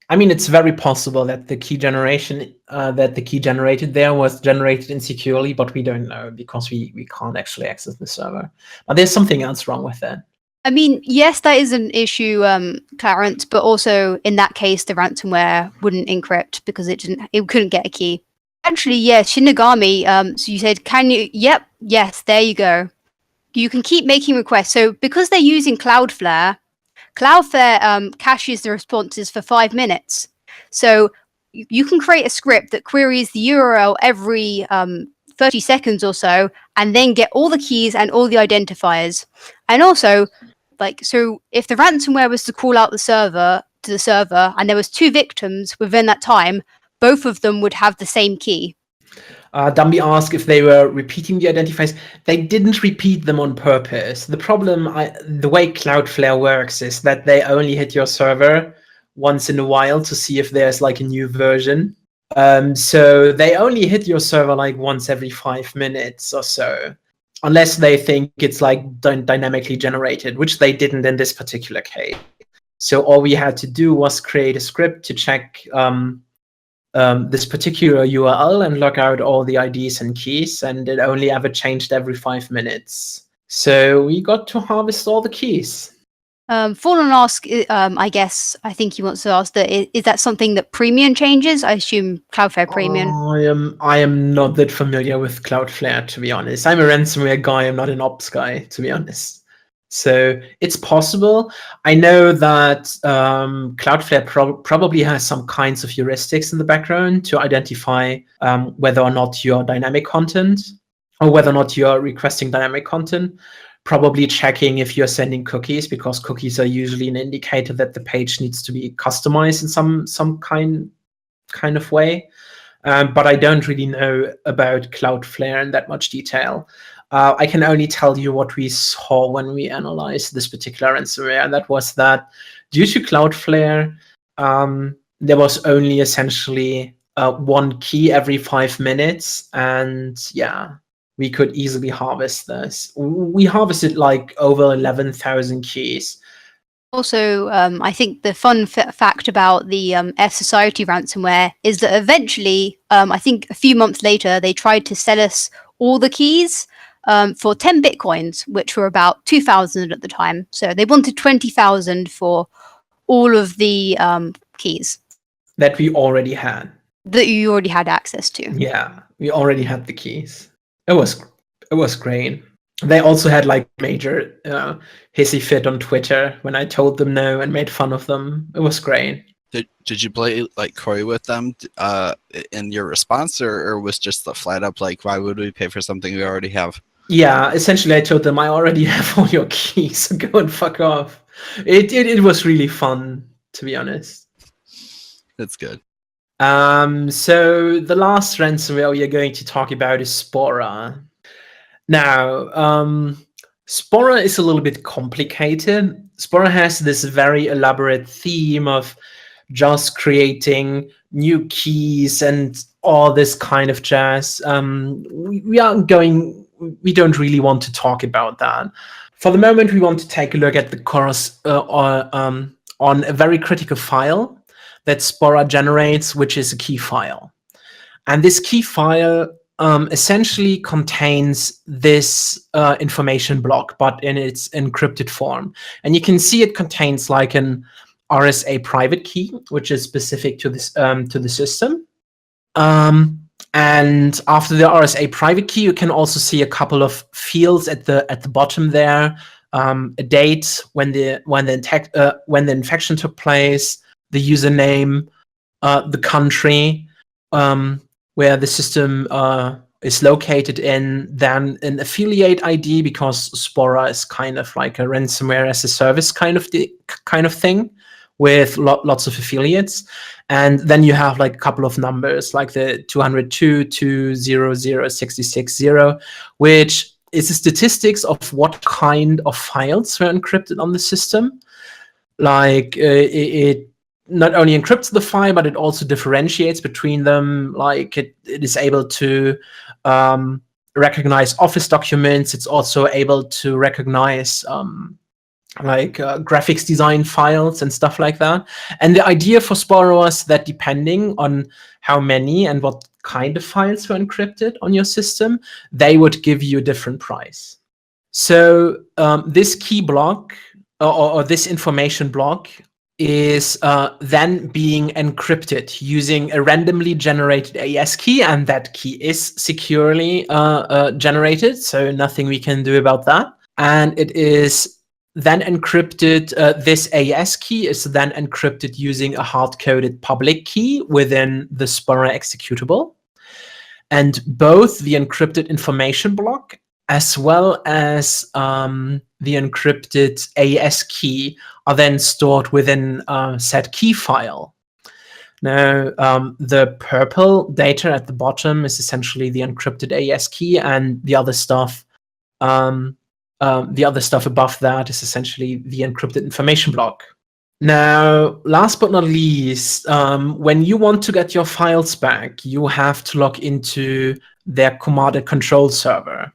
I mean, it's very possible that the key generation generated there was generated insecurely, but we don't know because we can't actually access the server. But there's something else wrong with that. I mean, yes, that is an issue, Clarence, but also in that case, the ransomware wouldn't encrypt because it couldn't get a key. Actually, yeah, Shinigami, so you said, can you? Yep, yes, there you go. You can keep making requests. So because they're using Cloudflare caches the responses for 5 minutes. So you can create a script that queries the URL every 30 seconds or so, and then get all the keys and all the identifiers. And also, so if the ransomware was to call out the server, to the server and there was 2 victims within that time, both of them would have the same key. Dumby asked if they were repeating the identifiers. They didn't repeat them on purpose. The problem, the way Cloudflare works is that they only hit your server once in a while to see if there's like a new version. So they only hit your server like once every 5 minutes or so, unless they think it's like dynamically generated, which they didn't in this particular case. So all we had to do was create a script to check this particular URL and log out all the IDs and keys, and it only ever changed every 5 minutes. So we got to harvest all the keys. Fallen ask, I think he wants to ask that is that something that Premium changes? I assume Cloudflare Premium. I am not that familiar with Cloudflare, to be honest. I'm a ransomware guy. I'm not an ops guy, to be honest. So it's possible. I know that Cloudflare probably has some kinds of heuristics in the background to identify whether or not you're dynamic content or whether or not you're requesting dynamic content. Probably checking if you're sending cookies, because cookies are usually an indicator that the page needs to be customized in some kind of way. But I don't really know about Cloudflare in that much detail. I can only tell you what we saw when we analyzed this particular ransomware, and that was that due to Cloudflare, there was only essentially 1 key every 5 minutes, and yeah, we could easily harvest this. We harvested like over 11,000 keys. Also, I think the fun fact about the F Society ransomware is that eventually, I think a few months later, they tried to sell us all the keys for 10 bitcoins, which were about 2,000 at the time. So they wanted 20,000 for all of the keys that we already had. That you already had access to. Yeah, we already had the keys. It was great. They also had like major hissy fit on Twitter when I told them no and made fun of them. It was great. Did you play like coy with them in your response, or was just the flat up like, why would we pay for something we already have? Yeah, essentially I told them I already have all your keys, so go and fuck off. It was really fun, to be honest. That's good. So the last ransomware we are going to talk about is Spora. Now, Spora is a little bit complicated. Spora has this very elaborate theme of just creating new keys and all this kind of jazz. We don't really want to talk about that. For the moment, we want to take a look at the course on a very critical file that Spora generates, which is a key file. And this key file essentially contains this information block, but in its encrypted form. And you can see it contains like an RSA private key, which is specific to this to the system. And after the RSA private key, you can also see a couple of fields at the bottom there: a date when the infection took place, the username, the country where the system is located in, then an affiliate ID, because Spora is kind of like a ransomware as a service kind of thing with lots of affiliates. And then you have like a couple of numbers like the 202.200.660, which is the statistics of what kind of files were encrypted on the system. Like it not only encrypts the file, but it also differentiates between them. Like it is able to recognize Office documents. It's also able to recognize graphics design files and stuff like that. And the idea for Spora was that depending on how many and what kind of files were encrypted on your system, they would give you a different price. So this key block or this information block is then being encrypted using a randomly generated AES key, and that key is securely generated, so nothing we can do about that. And it is then encrypted, this AES key is then encrypted using a hard-coded public key within the Spora executable. And both the encrypted information block as well as the encrypted AES key are then stored within a set key file. Now, the purple data at the bottom is essentially the encrypted AES key, and the other stuff above that is essentially the encrypted information block. Now, last but not least, when you want to get your files back, you have to log into their command and control server.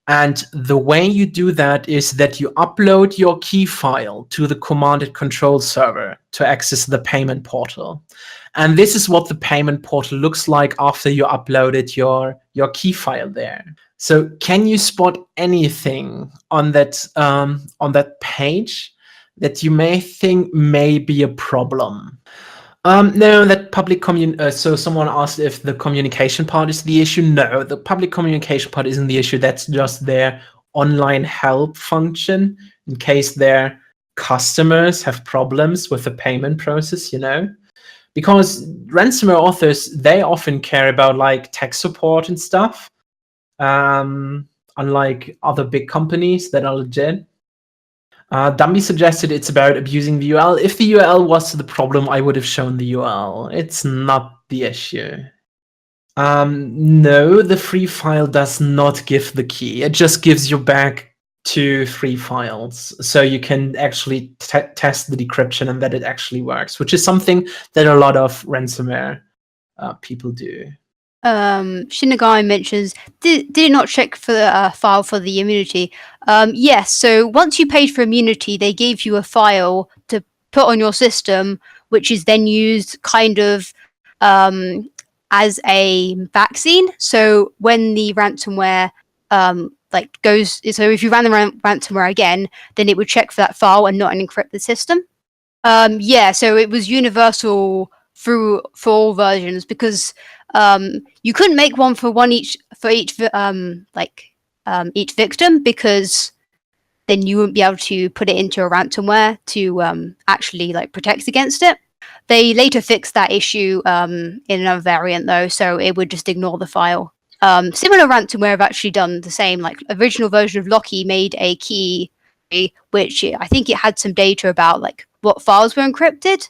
And the way you do that is that you upload your key file to the command and control server to access the payment portal. And this is what the payment portal looks like after you uploaded your key file there. So can you spot anything on that page that you may think may be a problem? No, that public so someone asked if the communication part is the issue. No, the public communication part isn't the issue. That's just their online help function in case their customers have problems with the payment process, because ransomware authors, they often care about like tech support and stuff, unlike other big companies that are legit. Dumby suggested it's about abusing the URL. If the URL was the problem, I would have shown the URL. It's not the issue. No, the free file does not give the key. It just gives you back 2 free files. So you can actually test the decryption and that it actually works, which is something that a lot of ransomware people do. Shinigami mentions, did it not check for the file for the immunity? Yes, so once you paid for immunity, they gave you a file to put on your system, which is then used kind of as a vaccine. So when the ransomware goes, so if you ran the ransomware again, then it would check for that file and not encrypt the system. Yeah, so it was universal for all versions, because you couldn't make one for each victim, because then you wouldn't be able to put it into a ransomware to actually protect against it. They later fixed that issue in another variant though, so it would just ignore the file. Similar ransomware have actually done the same. Like original version of Locky made a key, which I think it had some data about what files were encrypted.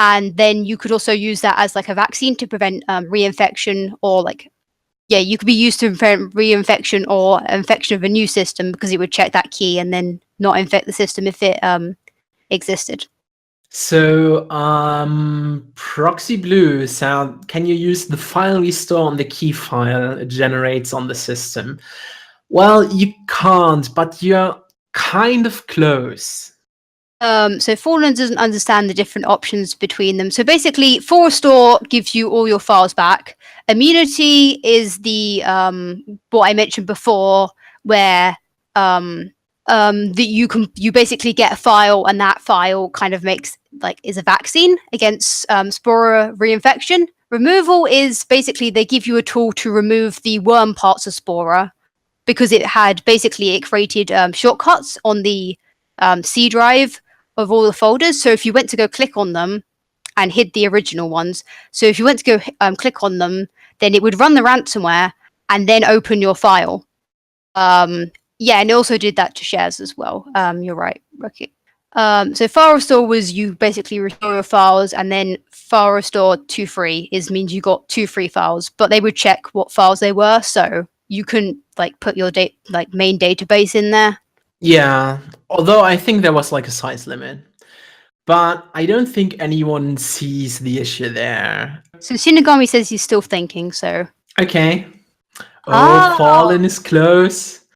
And then you could also use that as a vaccine to prevent reinfection, or you could be used to prevent reinfection or infection of a new system, because it would check that key and then not infect the system if it existed. So Proxy Blue, can you use the file restore on the key file it generates on the system? Well, you can't, but you're kind of close. So Fallen doesn't understand the different options between them. So basically, for restore gives you all your files back. Immunity is the what I mentioned before, where that you basically get a file, and that file kind of makes is a vaccine against spora reinfection. Removal is basically they give you a tool to remove the worm parts of spora, because it created shortcuts on the C drive of all the folders. So if you went to go click on them and hid the original ones, so if you went to go click on them, then it would run the ransomware and then open your file. Yeah, and it also did that to shares as well. You're right, Rookie. So file restore was you basically restore your files, and then file restore to free means you got 2 free files, but they would check what files they were, so you couldn't put your main database in there. Yeah, although I think there was a size limit, but I don't think anyone sees the issue there. So Shinigami says he's still thinking, so. Okay. Oh, Fallen is close.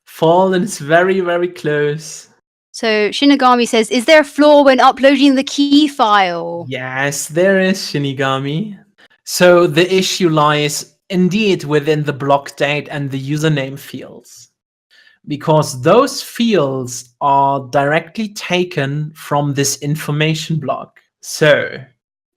Fallen is very, very close. So Shinigami says, is there a flaw when uploading the key file? Yes, there is, Shinigami. So the issue lies indeed within the block date and the username fields, because those fields are directly taken from this information block. So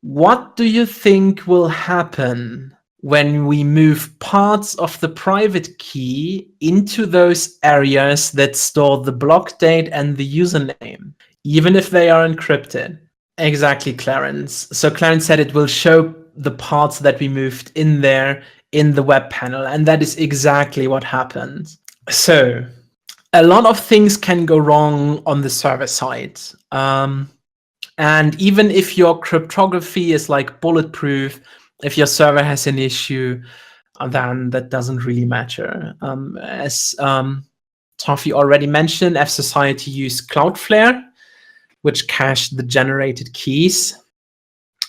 what do you think will happen when we move parts of the private key into those areas that store the block date and the username, even if they are encrypted? Exactly, Clarence. So Clarence said it will show the parts that we moved in there in the web panel, and that is exactly what happened. So a lot of things can go wrong on the server side. And even if your cryptography is like bulletproof, if your server has an issue, then that doesn't really matter. As Toffee already mentioned, F-Society used Cloudflare, which cached the generated keys.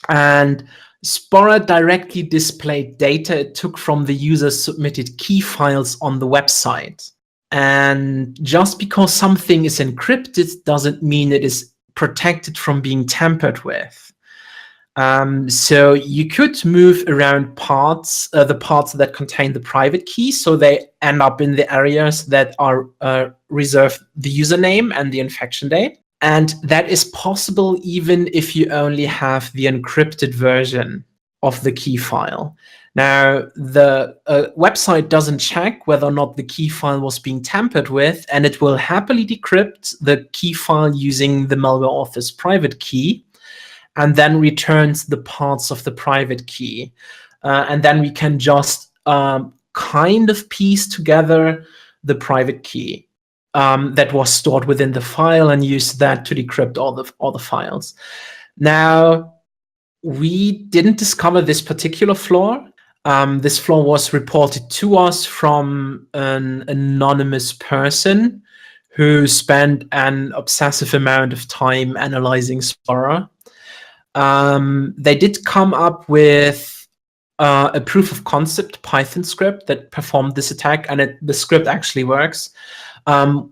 And Spora directly displayed data it took from the user's submitted key files on the website. And just because something is encrypted doesn't mean it is protected from being tampered with. So you could move around parts, the parts that contain the private key, so they end up in the areas that are reserved the username and the infection date. And that is possible even if you only have the encrypted version of the key file. Now, the website doesn't check whether or not the key file was being tampered with, and it will happily decrypt the key file using the malware author's private key, and then returns the parts of the private key. And then we can just kind of piece together the private key that was stored within the file and use that to decrypt all the files. Now, we didn't discover this particular flaw. This flaw was reported to us from an anonymous person who spent an obsessive amount of time analyzing Spora. They did come up with a proof of concept Python script that performed this attack, and the script actually works.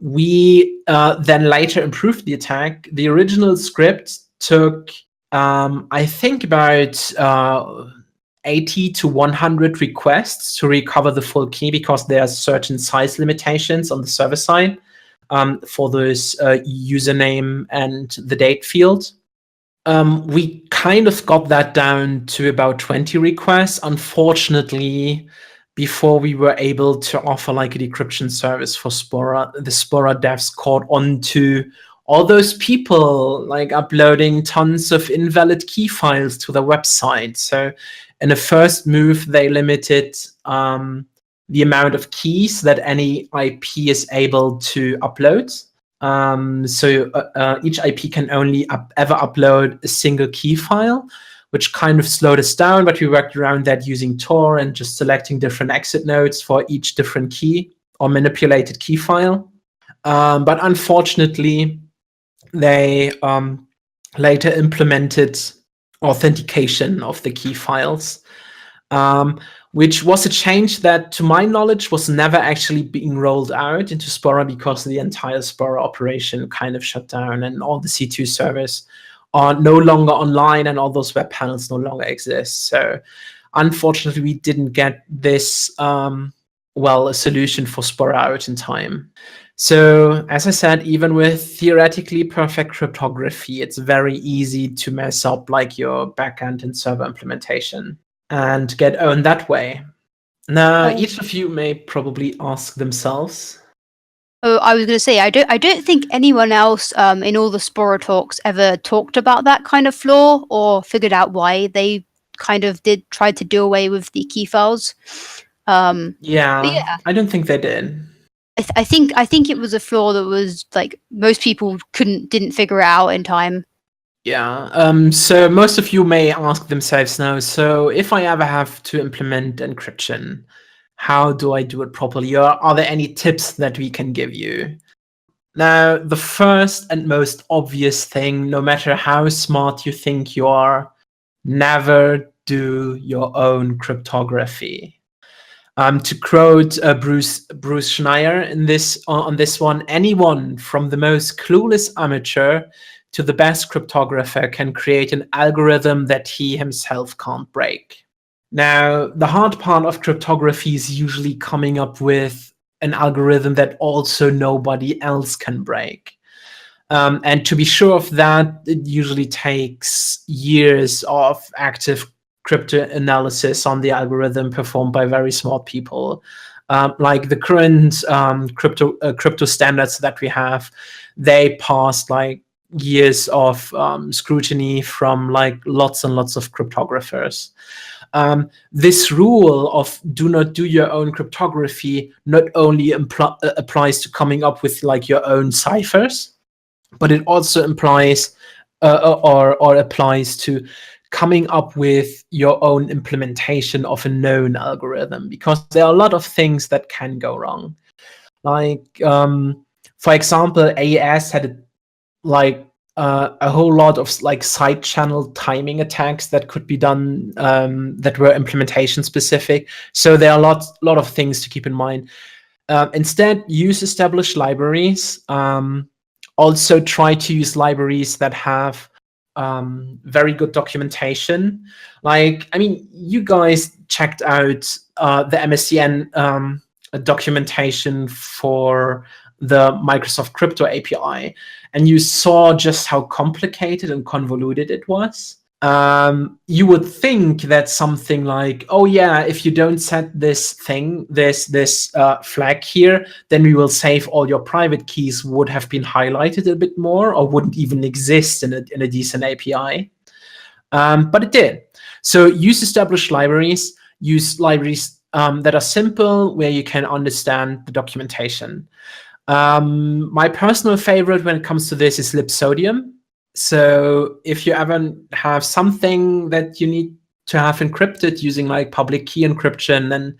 We then later improved the attack. The original script took, I think, about 80 to 100 requests to recover the full key, because there are certain size limitations on the server side for those username and the date field. We kind of got that down to about 20 requests. Unfortunately, before we were able to offer like a decryption service for Spora, the Spora devs caught on to all those people like uploading tons of invalid key files to their website. So in the first move, they limited the amount of keys that any IP is able to upload. So each IP can only ever upload a single key file, which kind of slowed us down, but we worked around that using Tor and just selecting different exit nodes for each different key or manipulated key file. But unfortunately, they later implemented authentication of the key files, which was a change that, to my knowledge, was never actually being rolled out into Spora, because the entire Spora operation kind of shut down and all the C2 servers are no longer online and all those web panels no longer exist. So unfortunately, we didn't get this, a solution for Spora out in time. So as I said, even with theoretically perfect cryptography, it's very easy to mess up like your backend and server implementation and get owned that way. Now, each of you may probably ask themselves. Oh, I was going to say, I don't think anyone else in all the Spora talks ever talked about that kind of flaw or figured out why they kind of tried to do away with the key files. Yeah, I don't think they did. I think it was a flaw that was like most people didn't figure it out in time. Yeah. So most of you may ask themselves now, so if I ever have to implement encryption, how do I do it properly? Or are there any tips that we can give you? Now, the first and most obvious thing, no matter how smart you think you are, never do your own cryptography. To quote Bruce Schneier on this one, anyone from the most clueless amateur to the best cryptographer can create an algorithm that he himself can't break. Now, the hard part of cryptography is usually coming up with an algorithm that also nobody else can break. And to be sure of that, it usually takes years of active cryptanalysis on the algorithm performed by very smart people. Like the current crypto standards that we have, they passed like years of scrutiny from like lots and lots of cryptographers. This rule of do not do your own cryptography not only applies to coming up with like your own ciphers, but it also implies or applies to coming up with your own implementation of a known algorithm, because there are a lot of things that can go wrong. Like, for example, AES had a whole lot of like side channel timing attacks that could be done that were implementation specific. So there are a lot of things to keep in mind. Instead, use established libraries. Also try to use libraries that have very good documentation. Like, I mean, you guys checked out the MSDN documentation for the Microsoft Crypto API, and you saw just how complicated and convoluted it was. You would think that something like, oh yeah, if you don't set this thing, this flag here, then we will save all your private keys, would have been highlighted a bit more, or wouldn't even exist in a decent API. But it did. So use established libraries, use libraries that are simple, where you can understand the documentation. My personal favorite when it comes to this is libsodium. So if you ever have something that you need to have encrypted using like public key encryption, and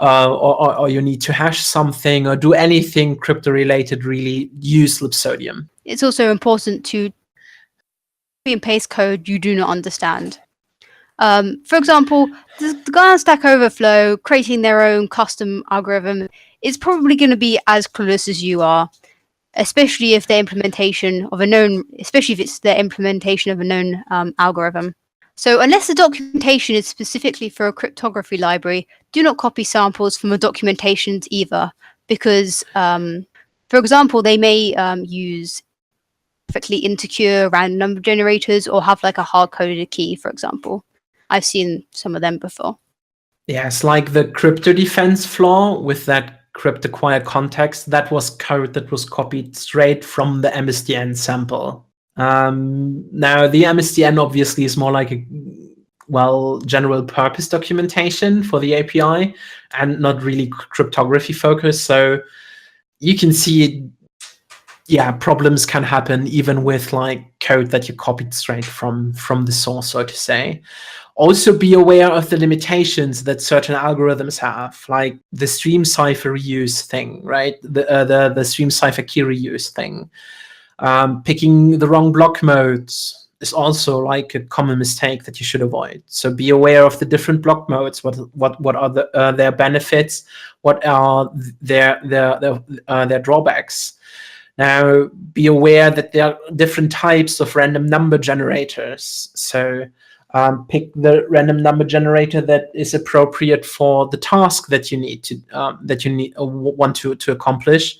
or you need to hash something or do anything crypto related, really use libsodium. It's also important to copy and paste code you do not understand. For example, the guy on Stack Overflow creating their own custom algorithm is probably going to be as clueless as you are, especially if their implementation of a known, especially if it's their implementation of a known algorithm. So unless the documentation is specifically for a cryptography library, do not copy samples from the documentations either, because, for example, they may use perfectly insecure random number generators or have like a hard-coded key, for example. I've seen some of them before. Yes, like the crypto defense flaw with that crypto acquired context, that was code that was copied straight from the MSDN sample. Now, the MSDN obviously is more like a, well, general purpose documentation for the API and not really cryptography focused. So you can see, yeah, problems can happen even with like code that you copied straight from the source, so to say. Also be aware of the limitations that certain algorithms have, like the stream cipher reuse thing, right? The stream cipher key reuse thing. Picking the wrong block modes is also like a common mistake that you should avoid. So be aware of the different block modes. What are their benefits? What are their drawbacks? Now, be aware that there are different types of random number generators. So pick the random number generator that is appropriate for the task that you need to want to accomplish,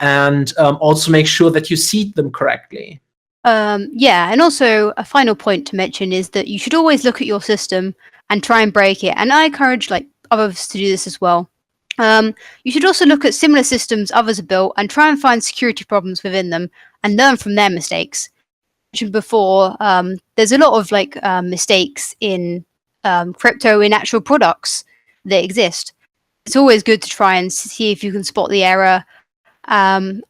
and also make sure that you seed them correctly. Yeah, and also a final point to mention is that you should always look at your system and try and break it. And I encourage like others to do this as well. You should also look at similar systems others have built and try and find security problems within them and learn from their mistakes. Mentioned before, there's a lot of like mistakes in crypto in actual products that exist. It's always good to try and see if you can spot the error, and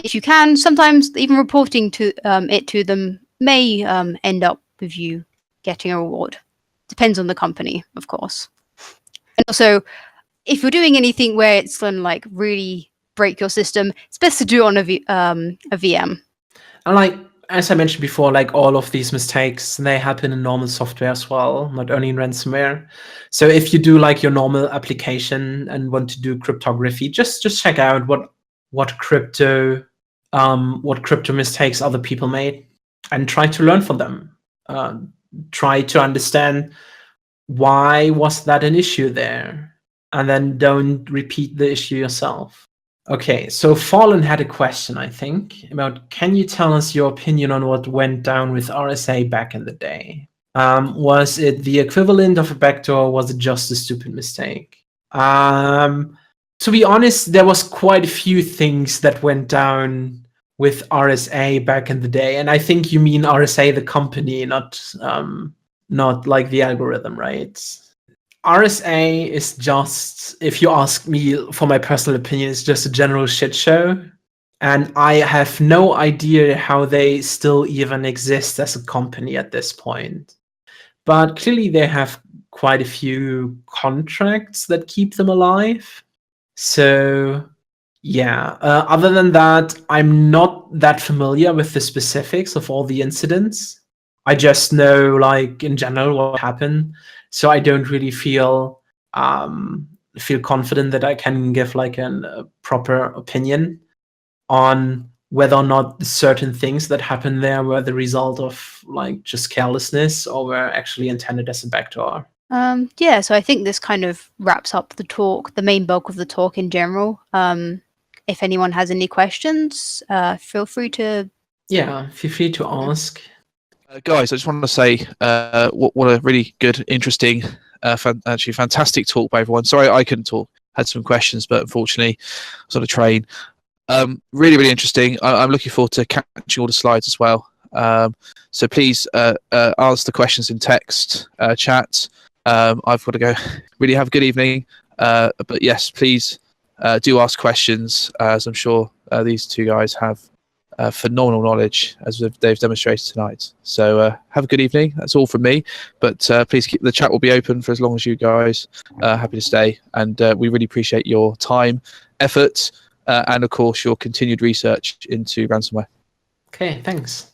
if you can, sometimes even reporting to it to them may end up with you getting a reward. Depends on the company, of course. And also, if you're doing anything where it's going to like really break your system, it's best to do it on a VM. And like, as I mentioned before, like all of these mistakes, they happen in normal software as well, not only in ransomware. So if you do like your normal application and want to do cryptography, just check out what crypto mistakes other people made and try to learn from them. Try to understand why was that an issue there, and then don't repeat the issue yourself. Okay, so Fallen had a question, I think, about, can you tell us your opinion on what went down with RSA back in the day? Was it the equivalent of a backdoor, or was it just a stupid mistake? To be honest, there was quite a few things that went down with RSA back in the day, and I think you mean RSA the company, not not like the algorithm, right? RSA is just, if you ask me for my personal opinion, it's just a general shit show. And I have no idea how they still even exist as a company at this point. But clearly they have quite a few contracts that keep them alive. So yeah, other than that, I'm not that familiar with the specifics of all the incidents. I just know, like, in general what happened. So I don't really feel confident that I can give like a proper opinion on whether or not certain things that happened there were the result of like just carelessness or were actually intended as a backdoor. Yeah, so I think this kind of wraps up the talk, the main bulk of the talk in general. If anyone has any questions, feel free to. Yeah, feel free to ask. Guys, I just want to say what a really good, interesting, actually fantastic talk by everyone. Sorry I couldn't talk. Had some questions, but unfortunately I was on a train. Really, really interesting. I'm looking forward to catching all the slides as well. So please ask the questions in text chat. I've got to go. Really have a good evening. But yes, please do ask questions, as I'm sure these two guys have phenomenal knowledge, as they've demonstrated tonight. So have a good evening. That's all from me. But please keep the chat will be open for as long as you guys happy to stay. And we really appreciate your time, effort, and of course your continued research into ransomware. Okay, thanks.